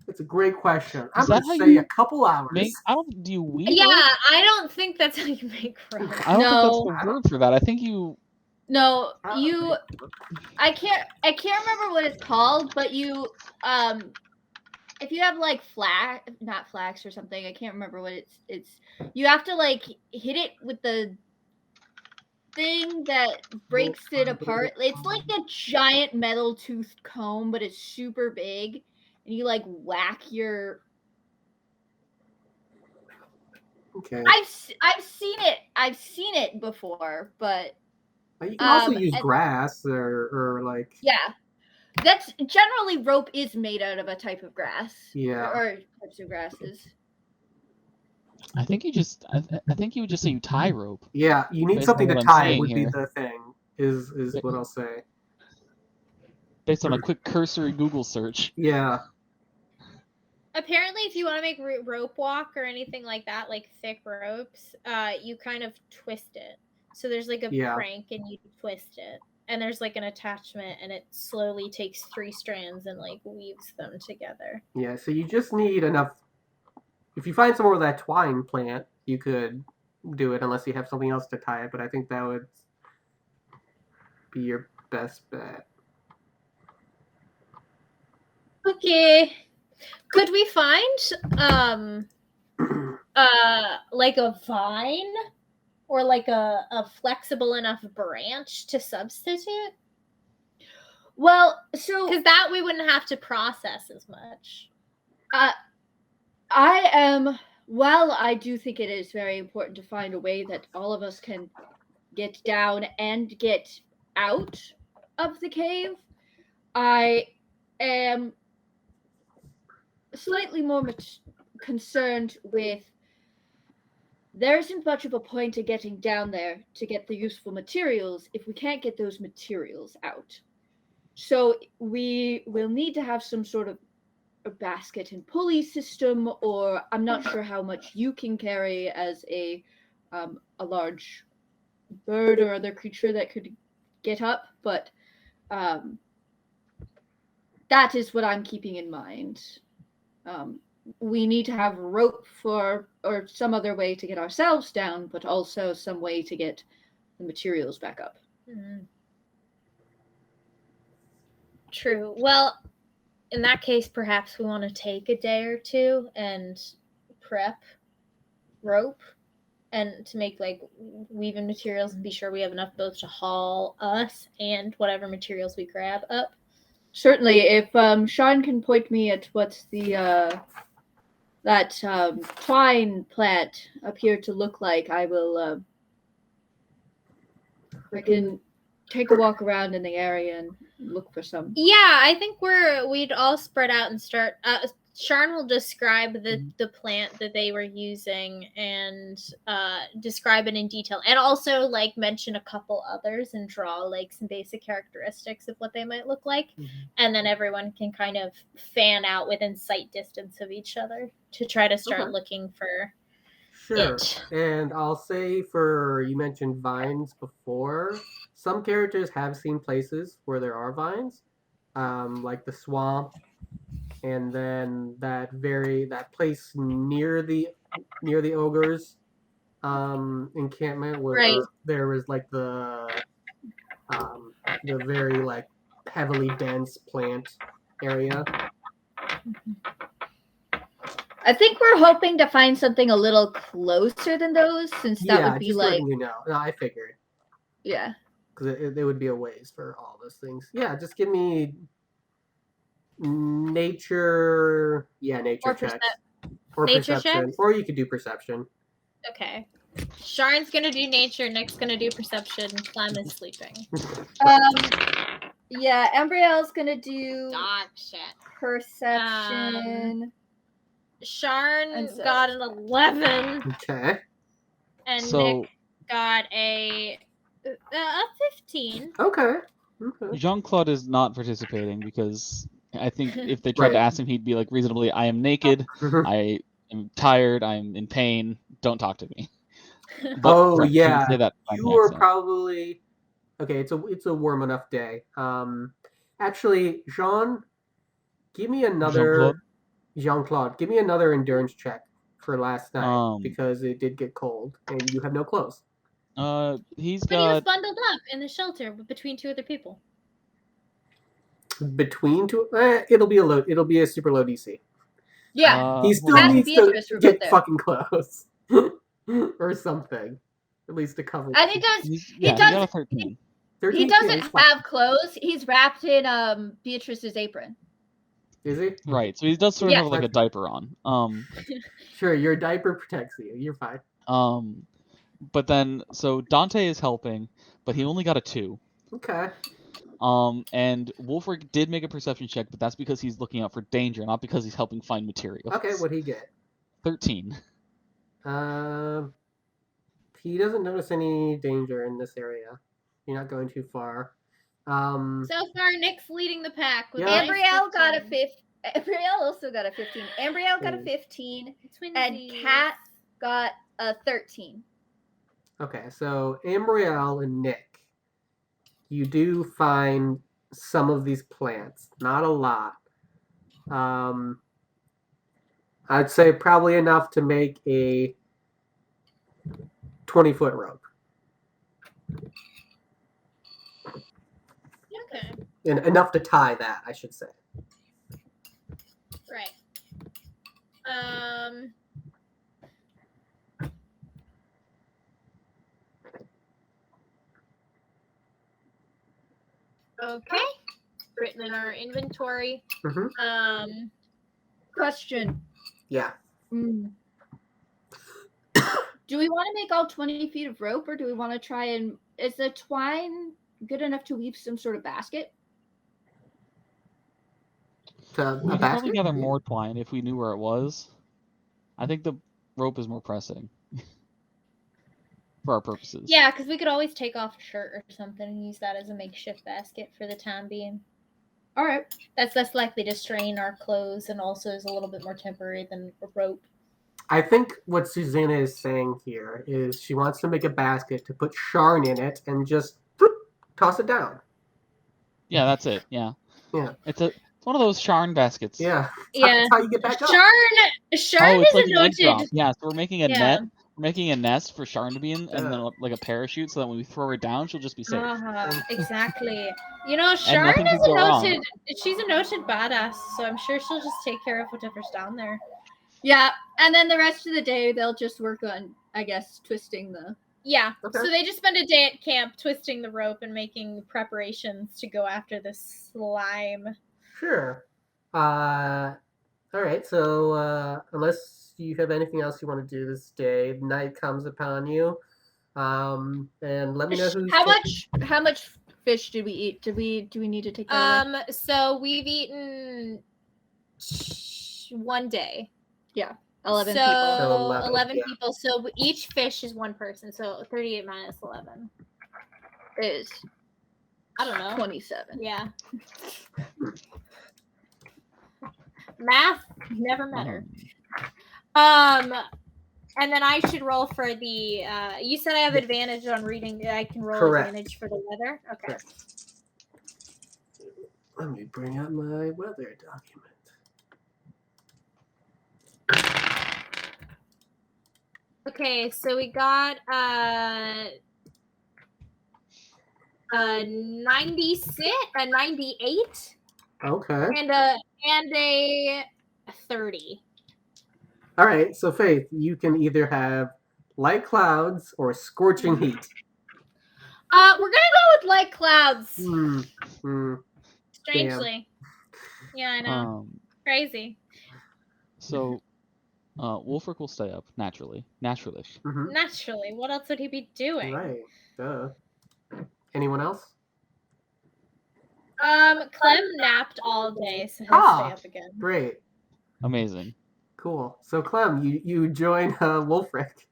That's a great question. I'm Is gonna that how say you a couple hours. do you weave? Yeah, rope? I don't think that's how you make rope. I don't think that's the word for that. I think you. No, you. I can't remember what it's called, but you if you have like not flax or something, I can't remember what it's you have to like hit it with the thing that breaks it apart. It's like a giant metal toothed comb, but it's super big, and you like whack your. Okay. I've seen it before, but you can also use grass or like. Yeah. That's generally rope is made out of a type of grass. Yeah. Or types of grasses. I think you just. I think you would just say you tie rope. Yeah, you need something to tie. Would be the thing. Is what I'll say. Based on a quick cursory Google search. Yeah. Apparently, if you want to make rope walk or anything like that, like thick ropes, you kind of twist it. So there's like a crank and you twist it. And there's like an attachment and it slowly takes 3 strands and like weaves them together. Yeah, so you just need enough. If you find somewhere with that twine plant, you could do it unless you have something else to tie it, but I think that would be your best bet. Okay. Could we find like a vine or like a flexible enough branch to substitute? Well, so because that we wouldn't have to process as much. While I do think it is very important to find a way that all of us can get down and get out of the cave, I am slightly more concerned with there isn't much of a point to getting down there to get the useful materials if we can't get those materials out. So we will need to have some sort of a basket and pulley system, or I'm not sure how much you can carry as a large bird or other creature that could get up, but that is what I'm keeping in mind. We need to have rope or some other way to get ourselves down, but also some way to get the materials back up. Mm-hmm. True. Well, in that case, perhaps we want to take a day or two and prep rope and to make like weaving materials and be sure we have enough both to haul us and whatever materials we grab up. Certainly, if Sean can point me at what the that twine plant appeared to look like, I will. I can take a walk around in the area and look for some. Yeah, I think we'd all spread out and start. Sharn will describe the plant that they were using and describe it in detail, and also like mention a couple others and draw like some basic characteristics of what they might look like, and then everyone can kind of fan out within sight distance of each other to try to start looking for it. And I'll say you mentioned vines before. Some characters have seen places where there are vines, like the swamp. And then that place near the ogres encampment where there was like the very like heavily dense plant area. I think we're hoping to find something a little closer than those, since that would be just like. letting you know. No, I figured. Yeah. Because it would be a ways for all those things. Yeah, just give me nature. Yeah, nature check. Or nature perception. checks? Or you could do perception. Okay. Sharn's gonna do nature, Nick's gonna do perception, Clem is sleeping. Yeah, Embriel's gonna do Dog shit. Perception. Sharn got an 11. Okay. And Nick got a 15. Okay. Jean-Claude is not participating because I think if they tried to ask him, he'd be like, reasonably, I am naked, I am tired, I'm in pain, don't talk to me. But, yeah, say that you were probably... Okay, it's a warm enough day. Actually, Jean, give me another... Jean-Claude, give me another endurance check for last night, because it did get cold, and you have no clothes. But he was bundled up in the shelter between two other people. Between two? It'll be a super low DC. Yeah. He still needs to get fucking clothes. Or something. At least to cover. And he doesn't have clothes. He's wrapped in Beatrice's apron. Is he? Right, so he does sort of have like a diaper on. Sure, your diaper protects you. You're fine. But then, so Dante is helping, but he only got a 2. Okay. And Wolfric did make a perception check, but that's because he's looking out for danger, not because he's helping find materials. Okay, what'd he get? 13. He doesn't notice any danger in this area. You're not going too far. So far, Nick's leading the pack. With Ambrielle got a 15. Ambrielle also got a 15. Ambrielle got a 15. And Kat got a 13. Okay, so Ambrielle and Nick, you do find some of these plants. Not a lot. I'd say probably enough to make a 20-foot rope. Okay. And enough to tie that, I should say. Right. Okay. Written in our inventory. Mm-hmm. Question. Yeah. Do we want to make all 20 feet of rope, or do we want to try and... Is the twine good enough to weave some sort of basket? We could probably gather more twine if we knew where it was. I think the rope is more pressing. for our purposes. Yeah, because we could always take off a shirt or something and use that as a makeshift basket for the time being. All right. That's less likely to strain our clothes and also is a little bit more temporary than a rope. I think what Susanna is saying here is she wants to make a basket to put Sharn in it and just toss it down. Yeah, that's it. Yeah. Yeah. It's one of those Sharn baskets. Yeah. Yeah. That's how you get back up. Sharn it's is like a an egg drop. noted. Yeah, so we're making a Yeah. net. We're making a nest for Sharn to be in, and Yeah. then like a parachute, so that when we throw her down, she'll just be safe. Exactly. You know, And nothing Sharn can is a go wrong. noted. She's a noted badass, so I'm sure she'll just take care of whatever's down there. Yeah, and then the rest of the day they'll just work on, I guess, twisting the. Yeah. Okay. So they just spend a day at camp twisting the rope and making preparations to go after this slime. Sure. All right. So unless you have anything else you want to do this day, night comes upon you. And let me know who's How much fish did we eat? Do we need to take that away? So we've eaten 1 day. 11 so people. So 11, yeah. people. So each fish is one person. So 38 minus 11 Is I don't know. 27. Yeah. Math never matter. And then I should roll for the. You said I have advantage on reading. I can roll Correct. advantage for the weather. Okay. Correct. Let me bring up my weather document. Okay, so we got 96, a 98, Okay. and a 30. All right. So Faith, you can either have light clouds or scorching heat. We're gonna go with light clouds. Strangely. Yeah, I know. Crazy. So, Wolfric will stay up naturally. Naturally. Mm-hmm. Naturally. What else would he be doing? Right. Duh. Anyone else? Clem napped all day, so he'll stay up again. Great. Amazing. Cool. So Clem, you join Wolfric.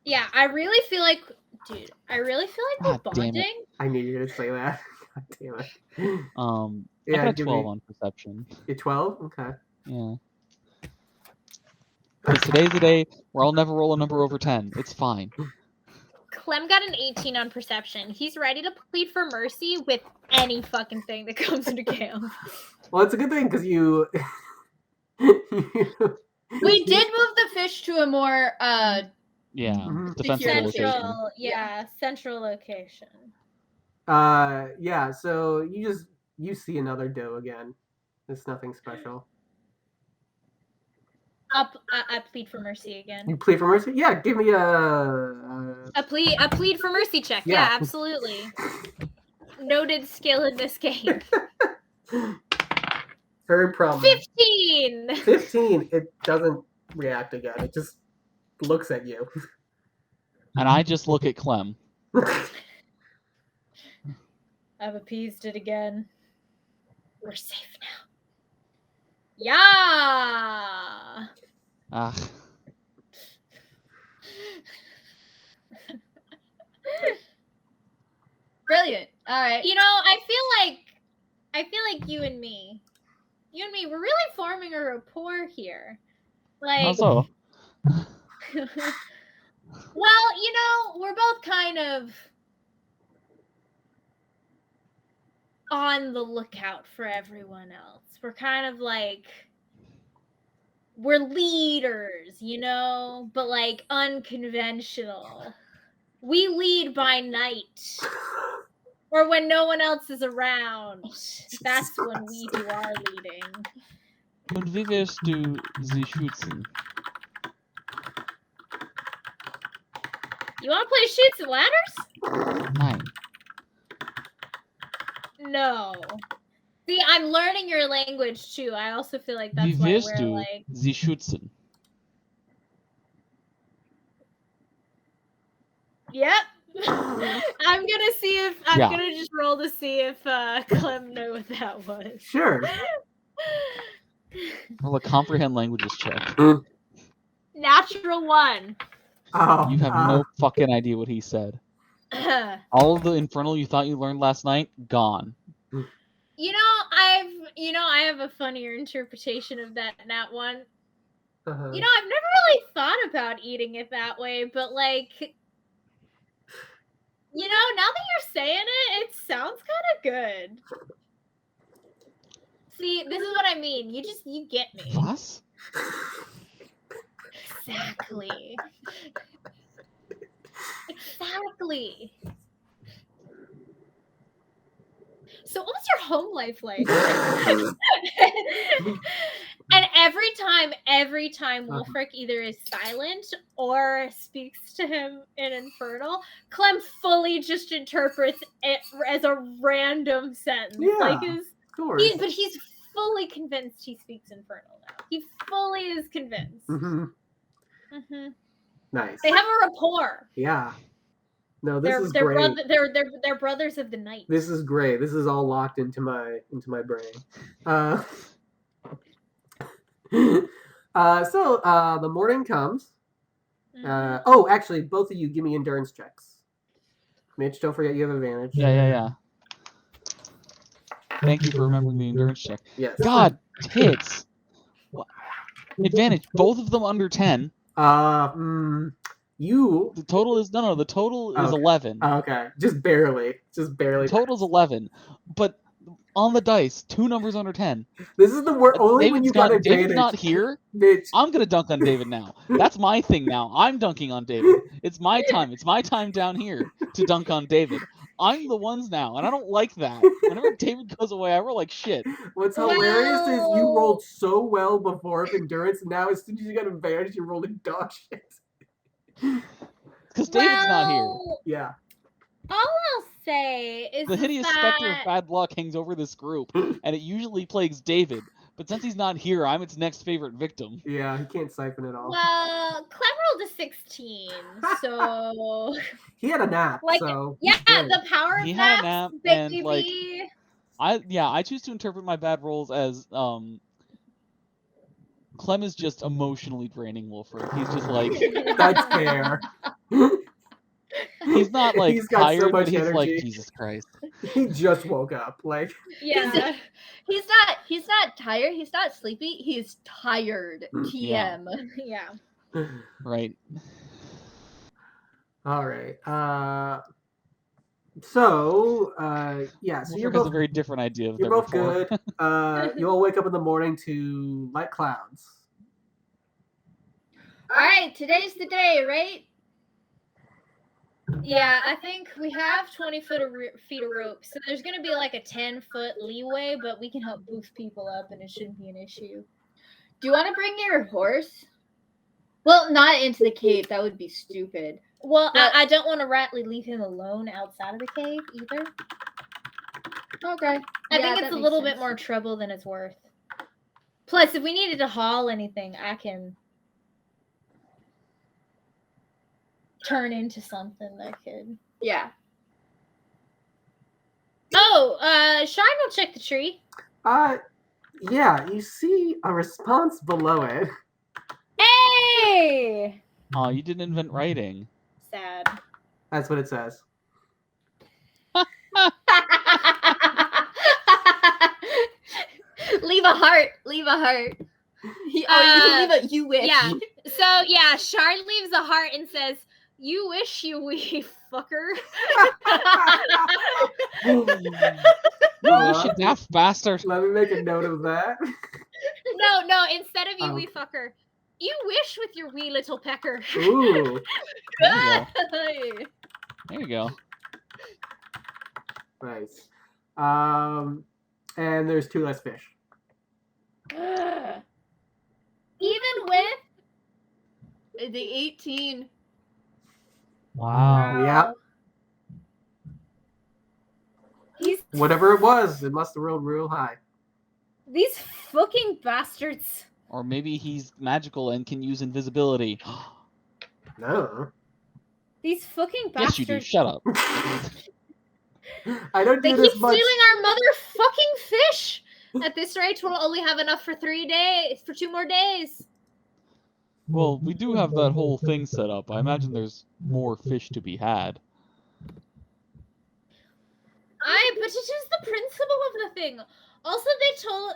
Yeah, I really feel like, dude, we're bonding. I knew you were gonna say that. God damn it. I got a 12 on perception. You're 12? Okay. Yeah. Because today's the day where I'll never roll a number over 10. It's fine. Clem got an 18 on perception. He's ready to plead for mercy with any fucking thing that comes into camp. Well, it's a good thing because you. We did move the fish to a more defensible location. Central location. Yeah. So you see another doe again. It's nothing special. I plead for mercy again. You plead for mercy? Yeah. Give me a plead for mercy check. Yeah, absolutely. Noted skill in this game. Very prominent. 15. 15. It doesn't react again. It just looks at you. And I just look at Clem. I've appeased it again. We're safe now. Yeah. Brilliant. All right. You know, I feel like you and me, we're really forming a rapport here. Like, how so? Well, you know, we're both kind of on the lookout for everyone else. We're kind of like, we're leaders, you know, but like unconventional. We lead by night. Or when no one else is around. That's when we do our leading. Und wie wirst du sie schützen? You want to play Shoots and Ladders? Nein. No. See, I'm learning your language too. I also feel like that's Wie why wirst we're du like. sie schützen? Yep. I'm gonna just roll to see if Clem knew what that was. Sure. Roll a comprehend languages check. Natural 1. Oh, You have no fucking idea what he said. All of the infernal you thought you learned last night, gone. I have a funnier interpretation of that one. uh-huh. I've never really thought about eating it that way, but like, now that you're saying it sounds kind of good. See, this is what I mean. You get me. What? Exactly. Exactly. So what was your home life like? And every time Wolfric either is silent or speaks to him in Infernal, Clem fully just interprets it as a random sentence. Yeah, of course. But he's fully convinced he speaks Infernal now. He fully is convinced. Nice. They have a rapport. Yeah. No, this is great. They're brothers of the night. This is great. This is all locked into my brain. So the morning comes. Actually, both of you give me endurance checks. Mitch, don't forget you have advantage. Yeah. Thank you for remembering the endurance check. Yes. God, tits. What? Advantage. Both of them under 10. You. The total is The total is 11. Okay, just barely. The total's 11, but on the dice, 2 numbers under 10. This is the word. Only when you got advantage. David's not here. Bitch. I'm gonna dunk on David now. That's my thing now. I'm dunking on David. It's my time. It's my time down here to dunk on David. I'm the ones now, and I don't like that. Whenever David goes away, I roll like shit. What's hilarious is you rolled so well before with endurance, and now as soon as you got advantage, you're rolling dog shit. Because David's not here. Yeah. All I'll say is the hideous specter of bad luck hangs over this group, and it usually plagues David. But since he's not here, I'm its next favorite victim. Yeah, he can't siphon it all. Well, Clem rolled a 16, so he had a nap. So the power of he naps, had a nap, baby. And I choose to interpret my bad rolls as Clem is just emotionally draining Wolfric. He's just like that's fair. He's not like he's got tired, so much but he's energy. like Jesus Christ. He just woke up. Like he's not tired. He's not sleepy. He's tired. TM. Yeah. Right. All right. So you're both has a very different idea of you're both good. You all wake up in the morning to light clouds. All right, today's the day, right? Yeah, I think we have 20 feet of rope, so there's going to be like a 10-foot leeway, but we can help boost people up, and it shouldn't be an issue. Do you want to bring your horse? Well, not into the cave. That would be stupid. Well, I don't want to leave him alone outside of the cave either. Okay. I think it's a little bit more trouble than it's worth. Plus, if we needed to haul anything, I can turn into something that could. Yeah. Oh, Shine will check the tree. Yeah, you see a response below it. Hey! Oh, you didn't invent writing. Sad. That's what it says. Leave a heart. Leave a heart. You can leave a you wish. Yeah. So yeah, Shard leaves a heart and says, "You wish, you wee fucker." You daft bastard. Let me make a note of that. No. Instead of you wee fucker, you wish with your wee little pecker. Ooh. There you go. Nice. And there's 2 less fish. Even with the 18. Wow. Yeah. Whatever it was, it must have rolled real high. These fucking bastards. Or maybe he's magical and can use invisibility. No. These fucking bastards. Yes, you do. Shut up. I don't do They this keep much. stealing our motherfucking fish. At this rate, we'll only have enough for 3 days, for 2 more days. Well, we do have that whole thing set up. I imagine there's more fish to be had. But it is the principle of the thing. Also,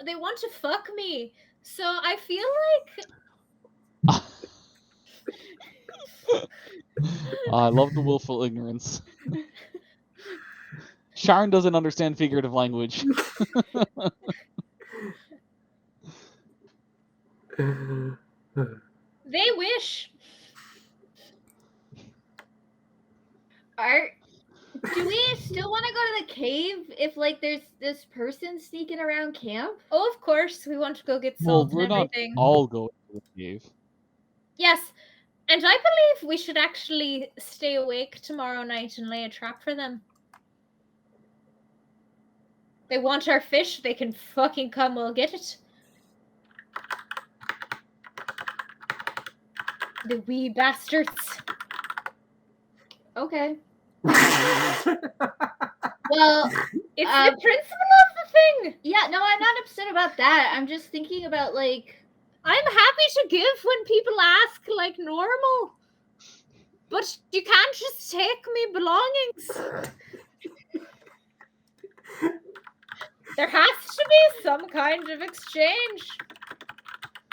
they want to fuck me, so I feel like I love the willful ignorance. Sharon doesn't understand figurative language. they wish. Do we still want to go to the cave if like there's this person sneaking around camp? Oh, of course, we want to go get Well, salt we're and not everything. all going to the cave. Yes, and I believe we should actually stay awake tomorrow night and lay a trap for them. They want our fish, they can fucking come, we'll get it. The wee bastards. Okay. Well, it's the principle of the thing. Yeah, no, I'm not upset about that. I'm just thinking about like I'm happy to give when people ask like normal. But you can't just take me belongings. There has to be some kind of exchange.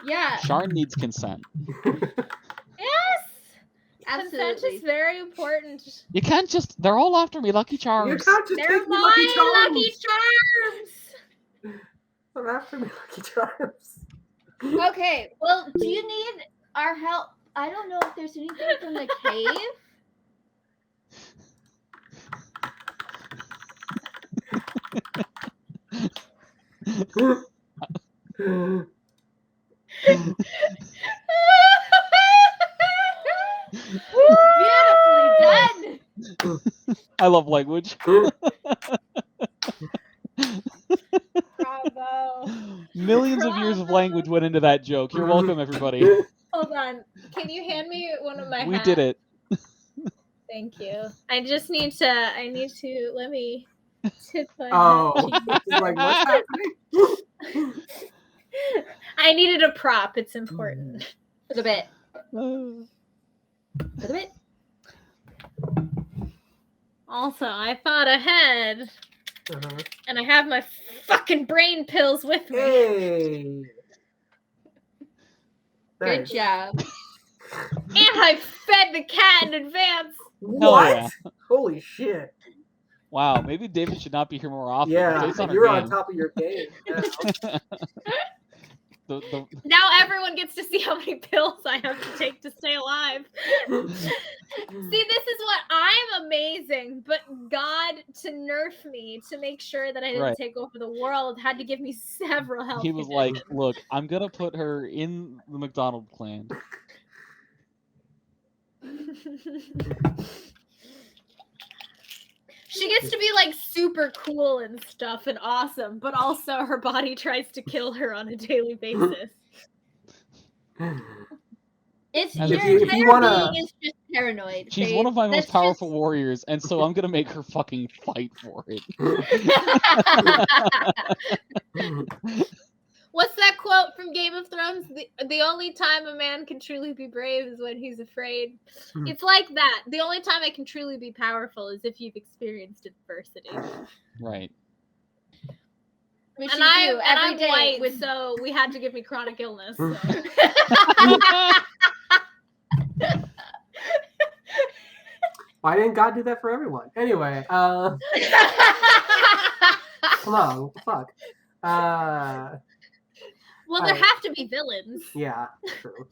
yeah, Sharon needs consent. Yes. Consent absolutely. is very important. You can't just... They're all after me, Lucky You Charms. can't just They're take me Lucky my Charms. Lucky Charms. I'm after me Lucky Charms. Okay, well, do you need our help? I don't know if there's anything from the cave. Beautifully done. I love language. Bravo. Millions of years of language went into that joke. You're welcome, everybody. Hold on. Can you hand me one of my We hats? did it. Thank you. I just need to. Let me tip my Oh, hat. it's like what's happening? I needed a prop. It's important. For the bit. Uh, For the bit. Also, I thought ahead, Uh-huh. and I have my fucking brain pills with me. Hey. Good Nice. job. And I fed the cat in advance. What? yeah. Holy shit. Wow, maybe David should not be here more often. Yeah, Based on her you're on game. top of your game. Yeah. Now everyone gets to see how many pills I have to take to stay alive. See, this is what I'm amazing, but God, to nerf me, to make sure that I didn't Right. take over the world, had to give me several health He was like, conditions. look, I'm going to put her in the McDonald clan. She gets to be like super cool and stuff and awesome, but also her body tries to kill her on a daily basis. It's And your if you entire wanna- being is just paranoid. She's okay? one of my most That's powerful warriors, and so I'm going to make her fucking fight for it. What's that quote from Game of Thrones? The only time a man can truly be brave is when he's afraid. It's like that. The only time I can truly be powerful is if you've experienced adversity. Right. Which And you I'm do every I'm day white, with so we had to give me chronic illness. So. Why didn't God do that for everyone? Anyway, come on, what the fuck? Well, there Alright. have to be villains. Yeah, true.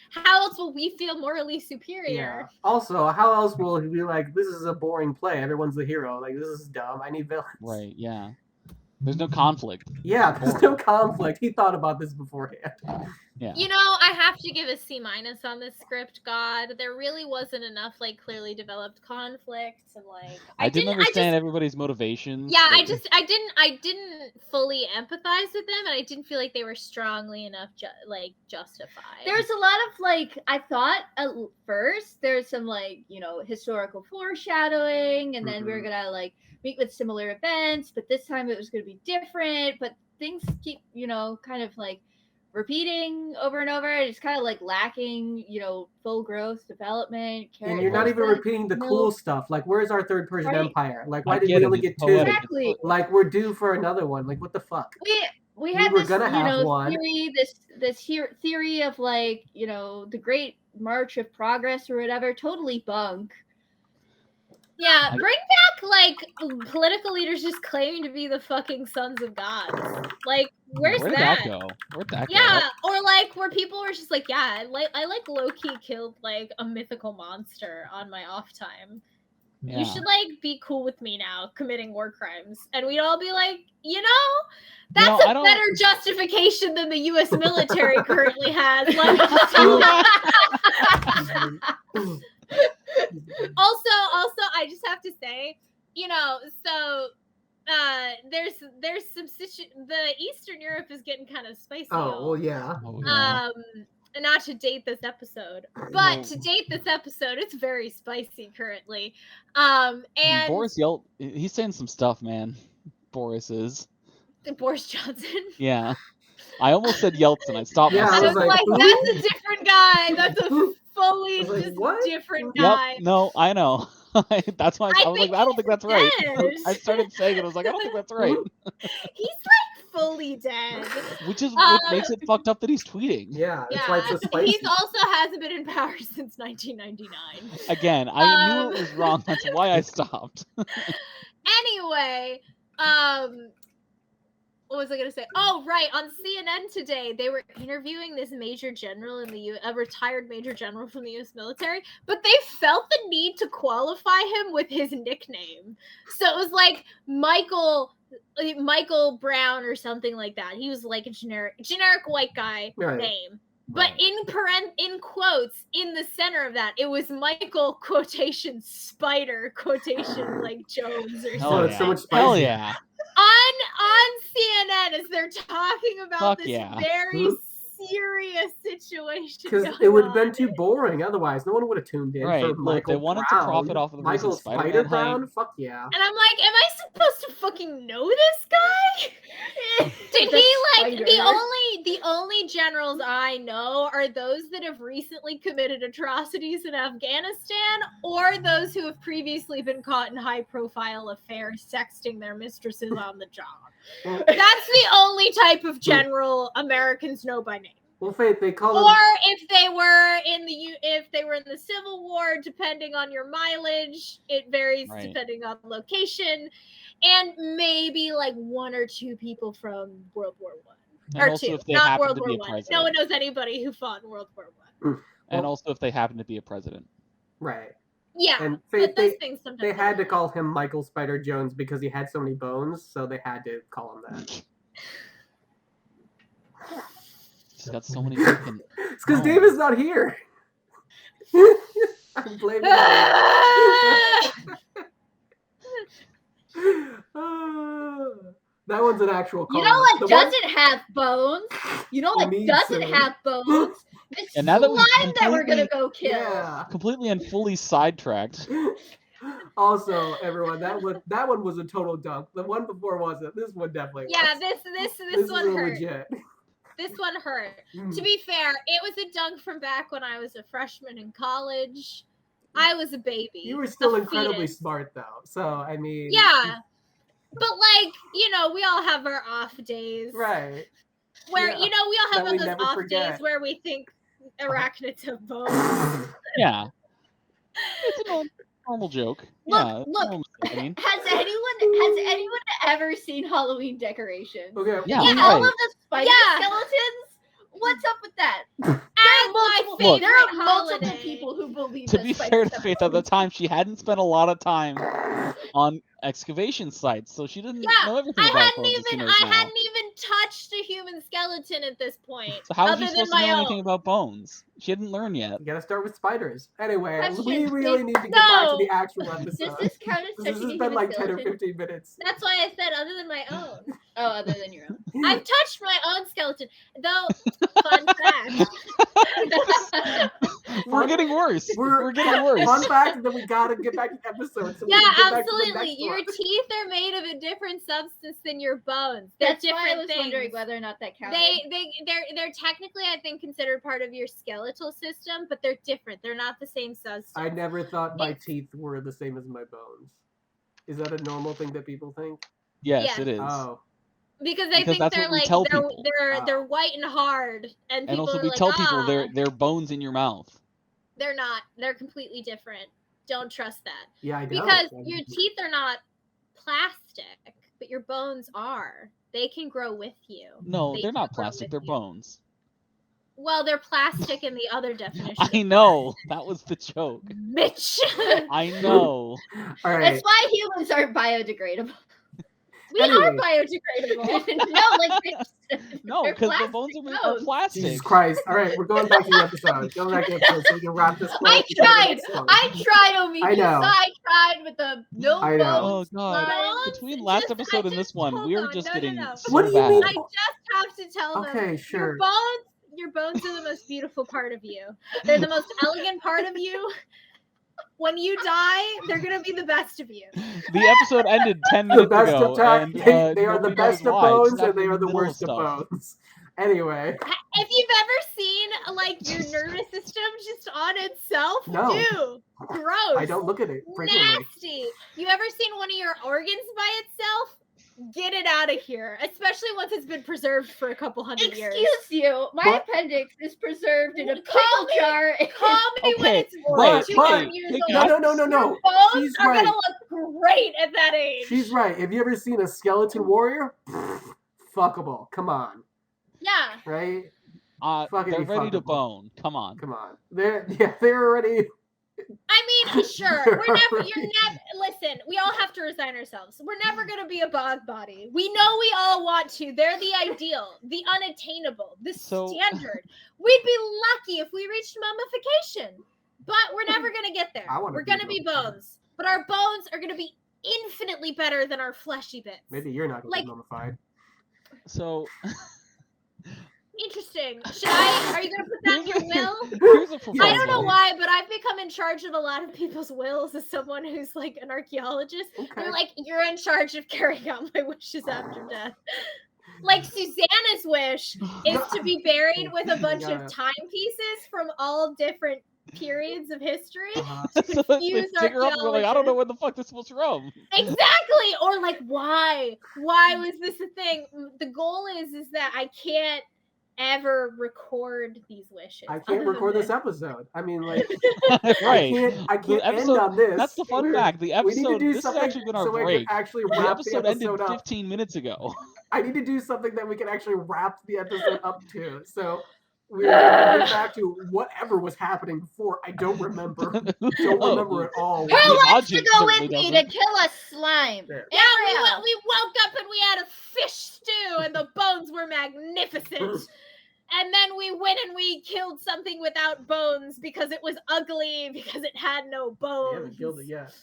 How else will we feel morally Yeah. superior? Also, how else will he be like, this is a boring play, everyone's the hero, like, this is dumb, I need villains. Right, yeah. There's no conflict. Yeah, there's no conflict. He thought about this beforehand. Yeah. You know, I have to give a C- on this script, God. There really wasn't enough, like, clearly developed conflict and, like... I didn't understand everybody's motivations. Yeah, but- I didn't fully empathize with them, and I didn't feel like they were strongly enough, justified. There's a lot of like I thought at first there's some like historical foreshadowing, and then we were gonna like meet with similar events, but this time it was gonna be different. But things keep kind of like repeating over and over. It's kind of like lacking, full growth, development. And you're not even repeating the cool stuff. Like, where's our third person empire? Like, why did we only get 2? Exactly. Like, we're due for another one. Like, what the fuck? We had were this, gonna have one. theory of like, the Great March of Progress or whatever. Totally bunk. Yeah, bring back like political leaders just claiming to be the fucking sons of gods. Like, where'd that go? Where'd that go? Yeah, or like where people were just like, yeah, I like low key killed like a mythical monster on my off time. Yeah. You should like be cool with me now, committing war crimes, and we'd all be like, that's a better justification than the U.S. military currently has. Like, also, I just have to say, so there's some the Eastern Europe is getting kind of spicy. Oh, well, yeah. Not to date this episode, but to date this episode, it's very spicy currently. And Boris he's saying some stuff, man. Boris Johnson. Yeah. I almost said Yeltsin. I stopped myself. I was like, that's a different guy. That's a fully different guy. Yep. No, I know. That's why I was like, I don't think that's right. I started saying it. I was like, I don't think that's right. He's like fully dead. Which is what makes it fucked up that he's tweeting. Yeah, that's why it's so spicy. He also hasn't been in power since 1999. Again, I knew it was wrong. That's why I stopped. Anyway, what was I going to say? Oh, right. On CNN today, they were interviewing this major general in a retired major general from the U.S. military, but they felt the need to qualify him with his nickname. So it was like Michael Brown or something like that. He was like a generic white guy name. But in quotes, in the center of that, it was Michael quotation Spider quotation like Jones or something. It's so much spicy. Hell yeah. On CNN as they're talking about very serious situation. Because it would have been too boring otherwise. No one would have tuned in for Michael They wanted Brown. to profit off of the Michael Spider Brown? Fuck yeah. And I'm like, am I supposed to fucking know this guy? Did he like the only generals I know are those that have recently committed atrocities in Afghanistan or those who have previously been caught in high profile affairs sexting their mistresses on the job. That's the only type of general Americans know by name. Well, Faith, they call or if they were in the Civil War, depending on your mileage, it varies depending on location, and maybe like 1 or 2 people from World War I or 2, not World War I. No one knows anybody who fought in World War I. And also if they happen to be a president. Right. Yeah, and but those things sometimes they had to call him Michael Spider Jones because he had so many bones, so they had to call him that. He's got so many fucking... It's because David's not here. I'm blaming that one's an actual call. You know what doesn't have bones? You know what doesn't have bones? This and now slime that we're gonna go kill. Yeah. Completely and fully sidetracked. Also, everyone, that one was a total dunk. The one before wasn't. This one definitely was. Yeah, this one hurt. Legit. This one hurt. To be fair, it was a dunk from back when I was a freshman in college. I was a baby. You were still incredibly smart, though. So, I mean... Yeah. But, like, we all have our off days. Right. Where, we all have those off days where we think arachnids have bones. Yeah. It's a normal joke. Look, has anyone ever seen Halloween decorations? Okay. Yeah, all of the spider skeletons? What's up with that? There are multiple people who believe to be fair to Faith, at the time, she hadn't spent a lot of time on excavation sites, so she didn't know everything about bones. I hadn't even touched a human skeleton at this point. So how was she supposed to know anything about bones? She hadn't learned yet. You gotta start with spiders. Anyway, we really need to get back to the actual episode. Does this count as touching a human skeleton? This has been like 10 or 15 minutes. That's why I said other than my own. Oh, other than your own. I've touched my own skeleton. Though, fun fact. We're getting worse. We're- We're getting worse. Fun fact, and then we gotta get back to the episode. So we Yeah, can get back to the absolutely. next Your one. teeth are made of a different substance than your bones. They're That's different why I was things. wondering whether or not that counted. They're technically, I think, considered part of your skeletal system, but they're different. They're not the same substance. I never thought my teeth were the same as my bones. Is that a normal thing that people think? Yes, Yeah. it is. Oh, Because Because think that's they're what we like tell they're people. they're white and hard, and And people also, are we like, tell people "Ah." they're bones in your mouth. They're not. They're completely different. Don't trust that. yeah, I know. Because your teeth are not plastic, but your bones are. They can grow with you. No, They they're not can grow plastic. with They're you. bones. Well, they're plastic in the other definition. I know. That was the joke. Bitch. I know. All right. That's why humans are biodegradable. We Anyway. are biodegradable. No, like No, they're because the plastic bones are bones. plastic. Jesus Christ. All right, we're going back to the episode. Going back to the episode so we can wrap this I up. tried, Omid. I know. I tried with the no I know. Oh bones. god. Bones? Between last Just- episode I and this just- one, hold we're on, just no, getting no. so What do you bad. mean? I just have to tell them. Okay, sure. Your bones are the most beautiful part of you. They're the most elegant part of you. When you die, they're gonna be the best of you. The episode ended 10 The minutes best ago, of time. and They are the nobody best knows of why. It's bones just and they happening are in the middle worst of stuff. bones. Anyway. If you've ever seen like your nervous system just on itself, No. ew, gross. I don't look at it frequently. Nasty. You ever seen one of your organs by itself? Get it out of here. Especially once it's been preserved for a couple hundred years. Excuse you. My But- appendix is preserved in a Call pickle me- jar. Call me when Okay, it's but- 200 but- years hey, old. No. Your bones She's are right. gonna look great at that age. She's right. Have you ever seen a skeleton warrior? Fuckable. Come on. Yeah. Right? They're Fucking ready to fuckable. bone. Come on. Come on. They're already. I mean, sure. Listen, we all have to resign ourselves. We're never going to be a bog body. We know we all want to. They're the ideal, the unattainable, the standard. We'd be lucky if we reached mummification, but we're never going to get there. I wanna We're be going to be bones, but our bones are going to be infinitely better than our fleshy bits. Maybe you're not going to Like- be mummified. So, Interesting. Are you going to put that in your will? here's a proposal. I don't know why, but I've become in charge of a lot of people's wills as someone who's like an archaeologist. Okay. They're like, you're in charge of carrying out my wishes after death. Like Susanna's wish is to be buried with a bunch Yeah. of timepieces from all different periods of history. Uh-huh. So they Use dig her up and we're like, I don't know archaeologists. where the fuck this was from. Exactly. Or like, why? Why was this a thing? The goal is that I can't ever record these wishes. I can't other record than this episode. I mean, like, Right. I can't end episode- on this. That's the fun fact. The We need to episode, do this has something actually been our so we break. can actually The wrap the episode ended episode up. 15 minutes ago. I need to do something that we can actually wrap the episode up to. So we're gonna get back to whatever was happening before. I don't remember. Don't remember at all. Who The wants to audience go with certainly me doesn't. to kill a slime? There. Yeah, we woke up and we had a fish stew and the bones were magnificent. And then we went and we killed something without bones because it was ugly because it had no We bones. haven't killed it yet.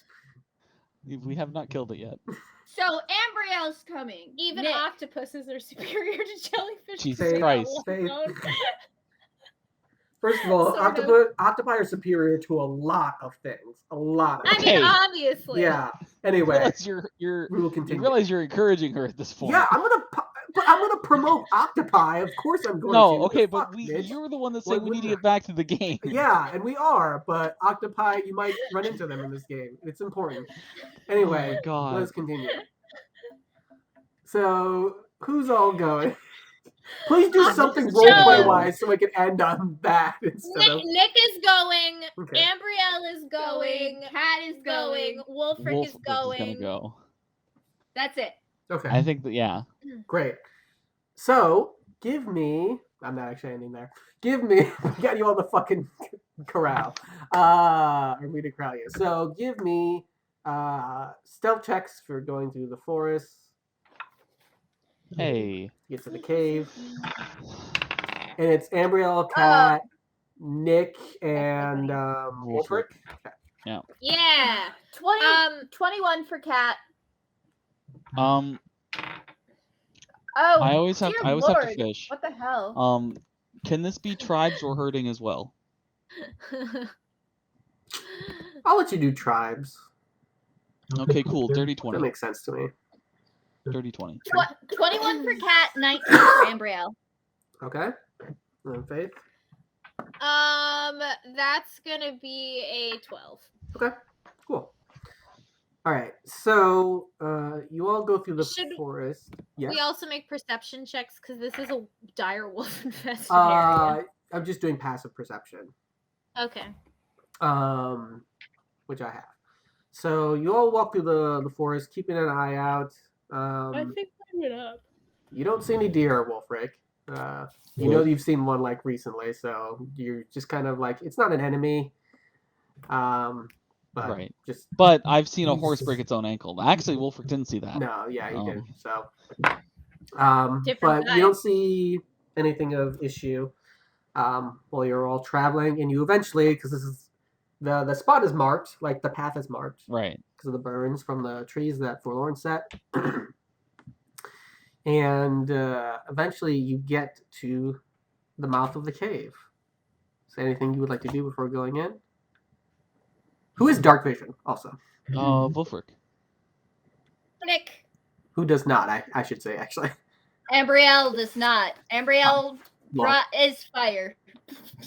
We have not killed it yet. So Ambriel's coming. Even Nick. octopuses are superior to jellyfish. Jesus Faith. Christ. Faith. First of all, Sort of. octopi are superior to a lot of things. A lot of I things. mean, Okay. obviously. Yeah. You Anyway, realize you're we will you continue. realize you're encouraging her at this point. Yeah, I'm gonna promote octopi. Of course, I'm going to. No, What okay, the but fuck, we, Mitch? you were the one that Why said we need to wouldn't get back to the game. Yeah, and we are, but octopi, you might run into them in this game. It's important. Anyway, Oh my God. let's continue. So, who's all going? Please do something So- roleplay wise so I can end on that instead of. Nick is going. Okay. Ambrielle is going. Cat is Going. Wolfric is Wolfric going. is gonna go. That's it. Okay, I think that yeah. great. So, give me. I'm not actually ending there. Give me. I got you on the fucking corral. Or me to corral you. So, give me stealth checks for going through the forest. Hey. Get to the cave. And it's Ambrielle, Cat, Nick, and Wolfric. Yeah. 21 for Cat. I Oh, always have dear to Lord. fish. What the hell? Can this be tribes or herding as well? I'll let you do tribes. Okay, cool. Dirty That 20. makes sense to me. Dirty 20. 21 for Cat, 19 for Ambrielle. Okay. And Faith. That's gonna be a 12. Okay. Cool. All right. So you all go through the Should forest. Yes. We also make perception checks because this is a dire wolf infested area. I'm just doing passive perception. Okay. Which I have. So you all walk through the forest, keeping an eye out. I think I went up. You don't see any deer, Wolfric. You know you've seen one like recently, so you're just kind of like it's not an enemy. But Right. just But I've seen a horse break its own ankle. Actually, Wolfric didn't see that. no, yeah, he did. So, Different but guy. you don't see anything of issue while you're all traveling, and you eventually, because this is the spot is marked, like the path is marked, Right. because of the burns from the trees that Forlorn set. And eventually you get to the mouth of the cave. Is there anything you would like to do before going in? Who is dark vision also? Wolfric. Nick. Who does not, I should say, actually. Ambrielle does not. Ambrielle is fire.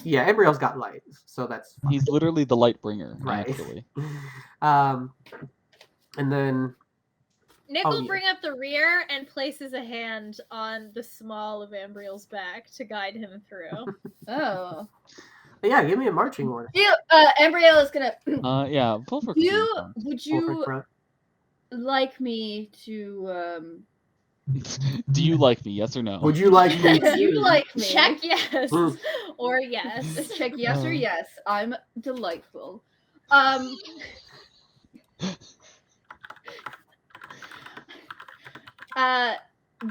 Yeah, Embryo's got light, so that's fine. He's literally the light bringer, Right. actually. And then Nick Oh, will yeah. bring up the rear and places a hand on the small of Ambriel's back to guide him through. Oh. yeah, give me a marching order. Ambrielle is gonna. Yeah, Wolfric. is in You front. would Wolfric you front. like me to Do you like me? Yes or no? Would you like me Would you to like me? Check yes Mm. or yes. Check yes or yes. I'm delightful.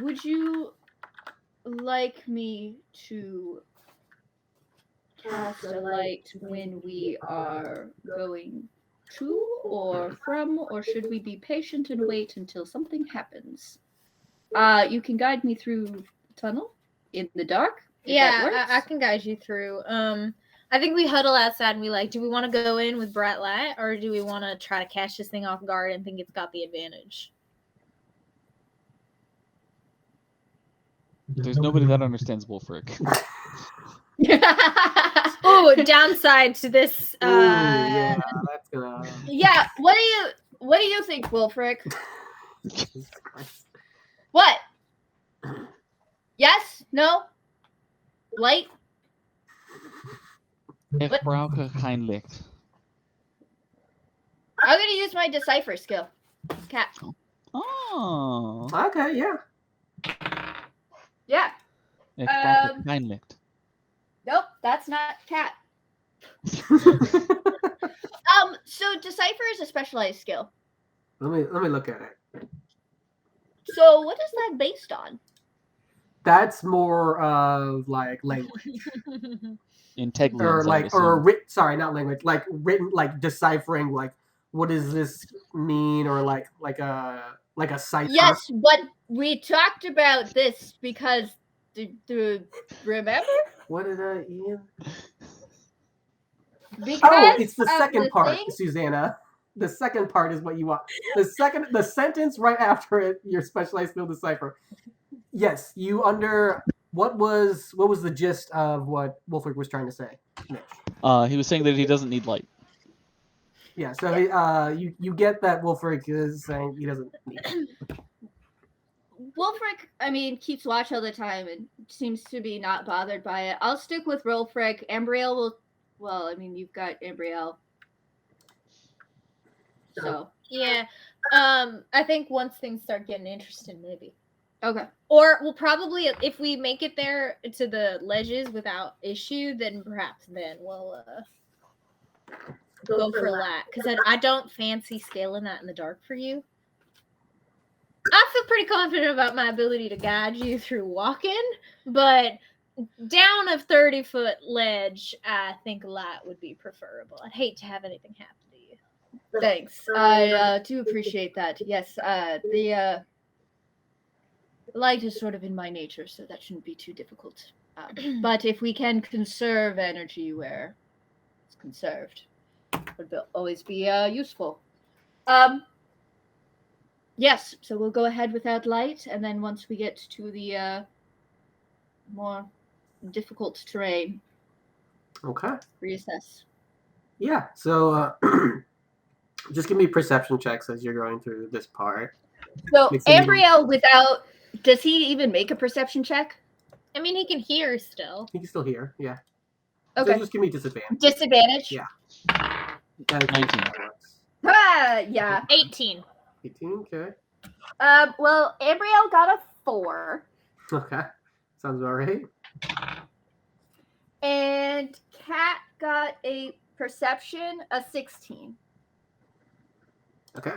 Would you like me to cast a light when we are going to or from, or should we be patient and wait until something happens? You can guide me through the tunnel in the dark. if that Yeah, works. I can guide you through. I think we huddle outside and we like, do we want to go in with bright light or do we want to try to catch this thing off guard and think it's got the advantage? There's nobody that understands Wolfric. Oh, downside to this. Ooh, yeah, that's gonna. Yeah, what do you think, Wilfric? Jesus Christ. What? Yes? No? Light? Ich brauche kein Licht. I'm gonna use my decipher skill. Cat. Oh. Okay, yeah. Yeah. Ich brauche kein Licht. Nope, that's not cat. So decipher is a specialized skill. let me look at it. So what is that based on? That's more of like language, Integlians, or I would assume. sorry, not language, like written, like deciphering, like what does this mean, or like a cipher. Yes, but we talked about this because remember? What did Ian? Because Oh, it's the of second the part, thing? Susanna. The second part is what you want. The sentence right after it, your specialized skill decipher. Yes, you under what was the gist of what Wolfric was trying to say, Mitch? He was saying that he doesn't need light. Yeah, so you get that Wolfric is saying he doesn't need it. Wolfric, I mean, keeps watch all the time and seems to be not bothered by it. I'll stick with Wolfric. Ambrielle will. Well, I mean, you've got Ambrielle. So. Yeah. I think once things start getting interesting, maybe. Okay. Or we'll probably, if we make it there to the ledges without issue, then perhaps then we'll go for that. Because I don't fancy scaling that in the dark for you. I feel pretty confident about my ability to guide you through walking, but down a 30-foot ledge, I think light would be preferable. I'd hate to have anything happen to you. Thanks. I do appreciate that. Yes, the light is sort of in my nature, so that shouldn't be too difficult. But if we can conserve energy where conserved. Would always be useful. Yes, so we'll go ahead without light, and then once we get to the more difficult terrain, Okay. reassess. Yeah. So just give me perception checks as you're going through this part. So Make some- Ambriel, without, does he even make a perception check? I mean, he can hear still. You can still hear. Yeah. Okay. So just give me disadvantage. Disadvantage. Yeah. That 19. works. Yeah. 18. 18. Okay. Well, Ambriel got a 4, Okay. Sounds about right. and Kat got a perception a 16. Okay.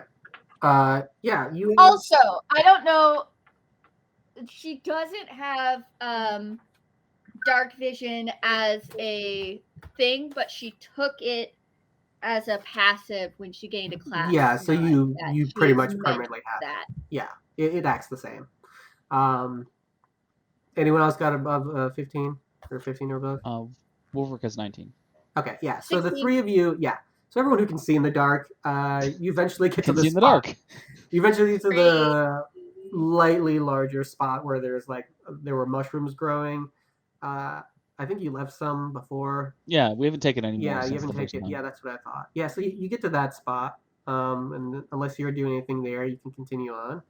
Yeah. You. Also, I don't know. She doesn't have dark vision as a thing, but she took it as a passive when she gained a class. Yeah. So you She pretty is much meant permanently have that. Yeah. It acts the same. Anyone else got above 15 or 15 or above? Wolfric has 19. Okay. Yeah. So the 16. three of you. Yeah. So everyone who can see in the dark, you eventually get to Can the see in the spot. dark. You eventually get to the slightly larger spot where there were mushrooms growing. I think you left some before. Yeah, we haven't taken any more. Yeah, you since haven't the first taken. night. Yeah, that's what I thought. Yeah, so you get to that spot, and unless you're doing anything there, you can continue on.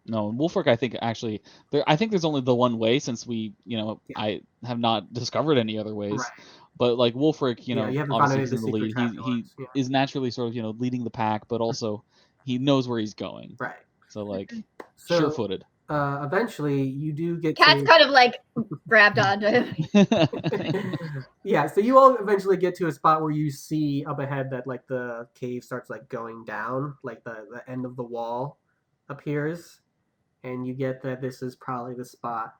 No, Wolfric, I think actually, I think there's only the one way since we, Yeah. I have not discovered any other ways. Right. But like Wolfric, Yeah, you haven't found obviously any he's of the in the secret lead. He trapdoors. Yeah. is naturally sort of leading the pack, but also he knows where he's going. Right. So like So sure-footed. eventually, you do get Cat's to. kind of like grabbed onto him. Yeah, so you all eventually get to a spot where you see up ahead that like the cave starts like going down, like the end of the wall appears, and you get that this is probably the spot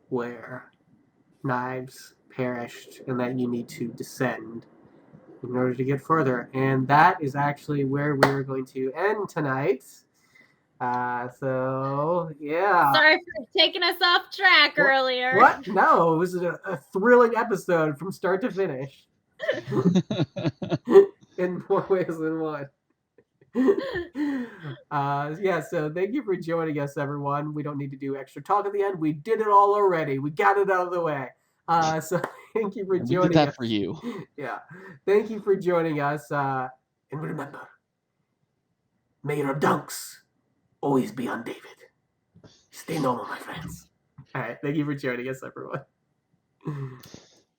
where Knives perished and that you need to descend in order to get further. And that is actually where we're going to end tonight. So yeah. Sorry for taking us off track earlier. What? No, it was a thrilling episode from start to finish. In more ways than one. Yeah, so thank you for joining us, everyone. We don't need to do extra talk at the end. We did it all already. We got it out of the way. So thank you for And joining we did that us. for you. Yeah. Thank you for joining us. And remember, may your dunks always be on David. Stay normal, my friends. All right. Thank you for joining us, everyone.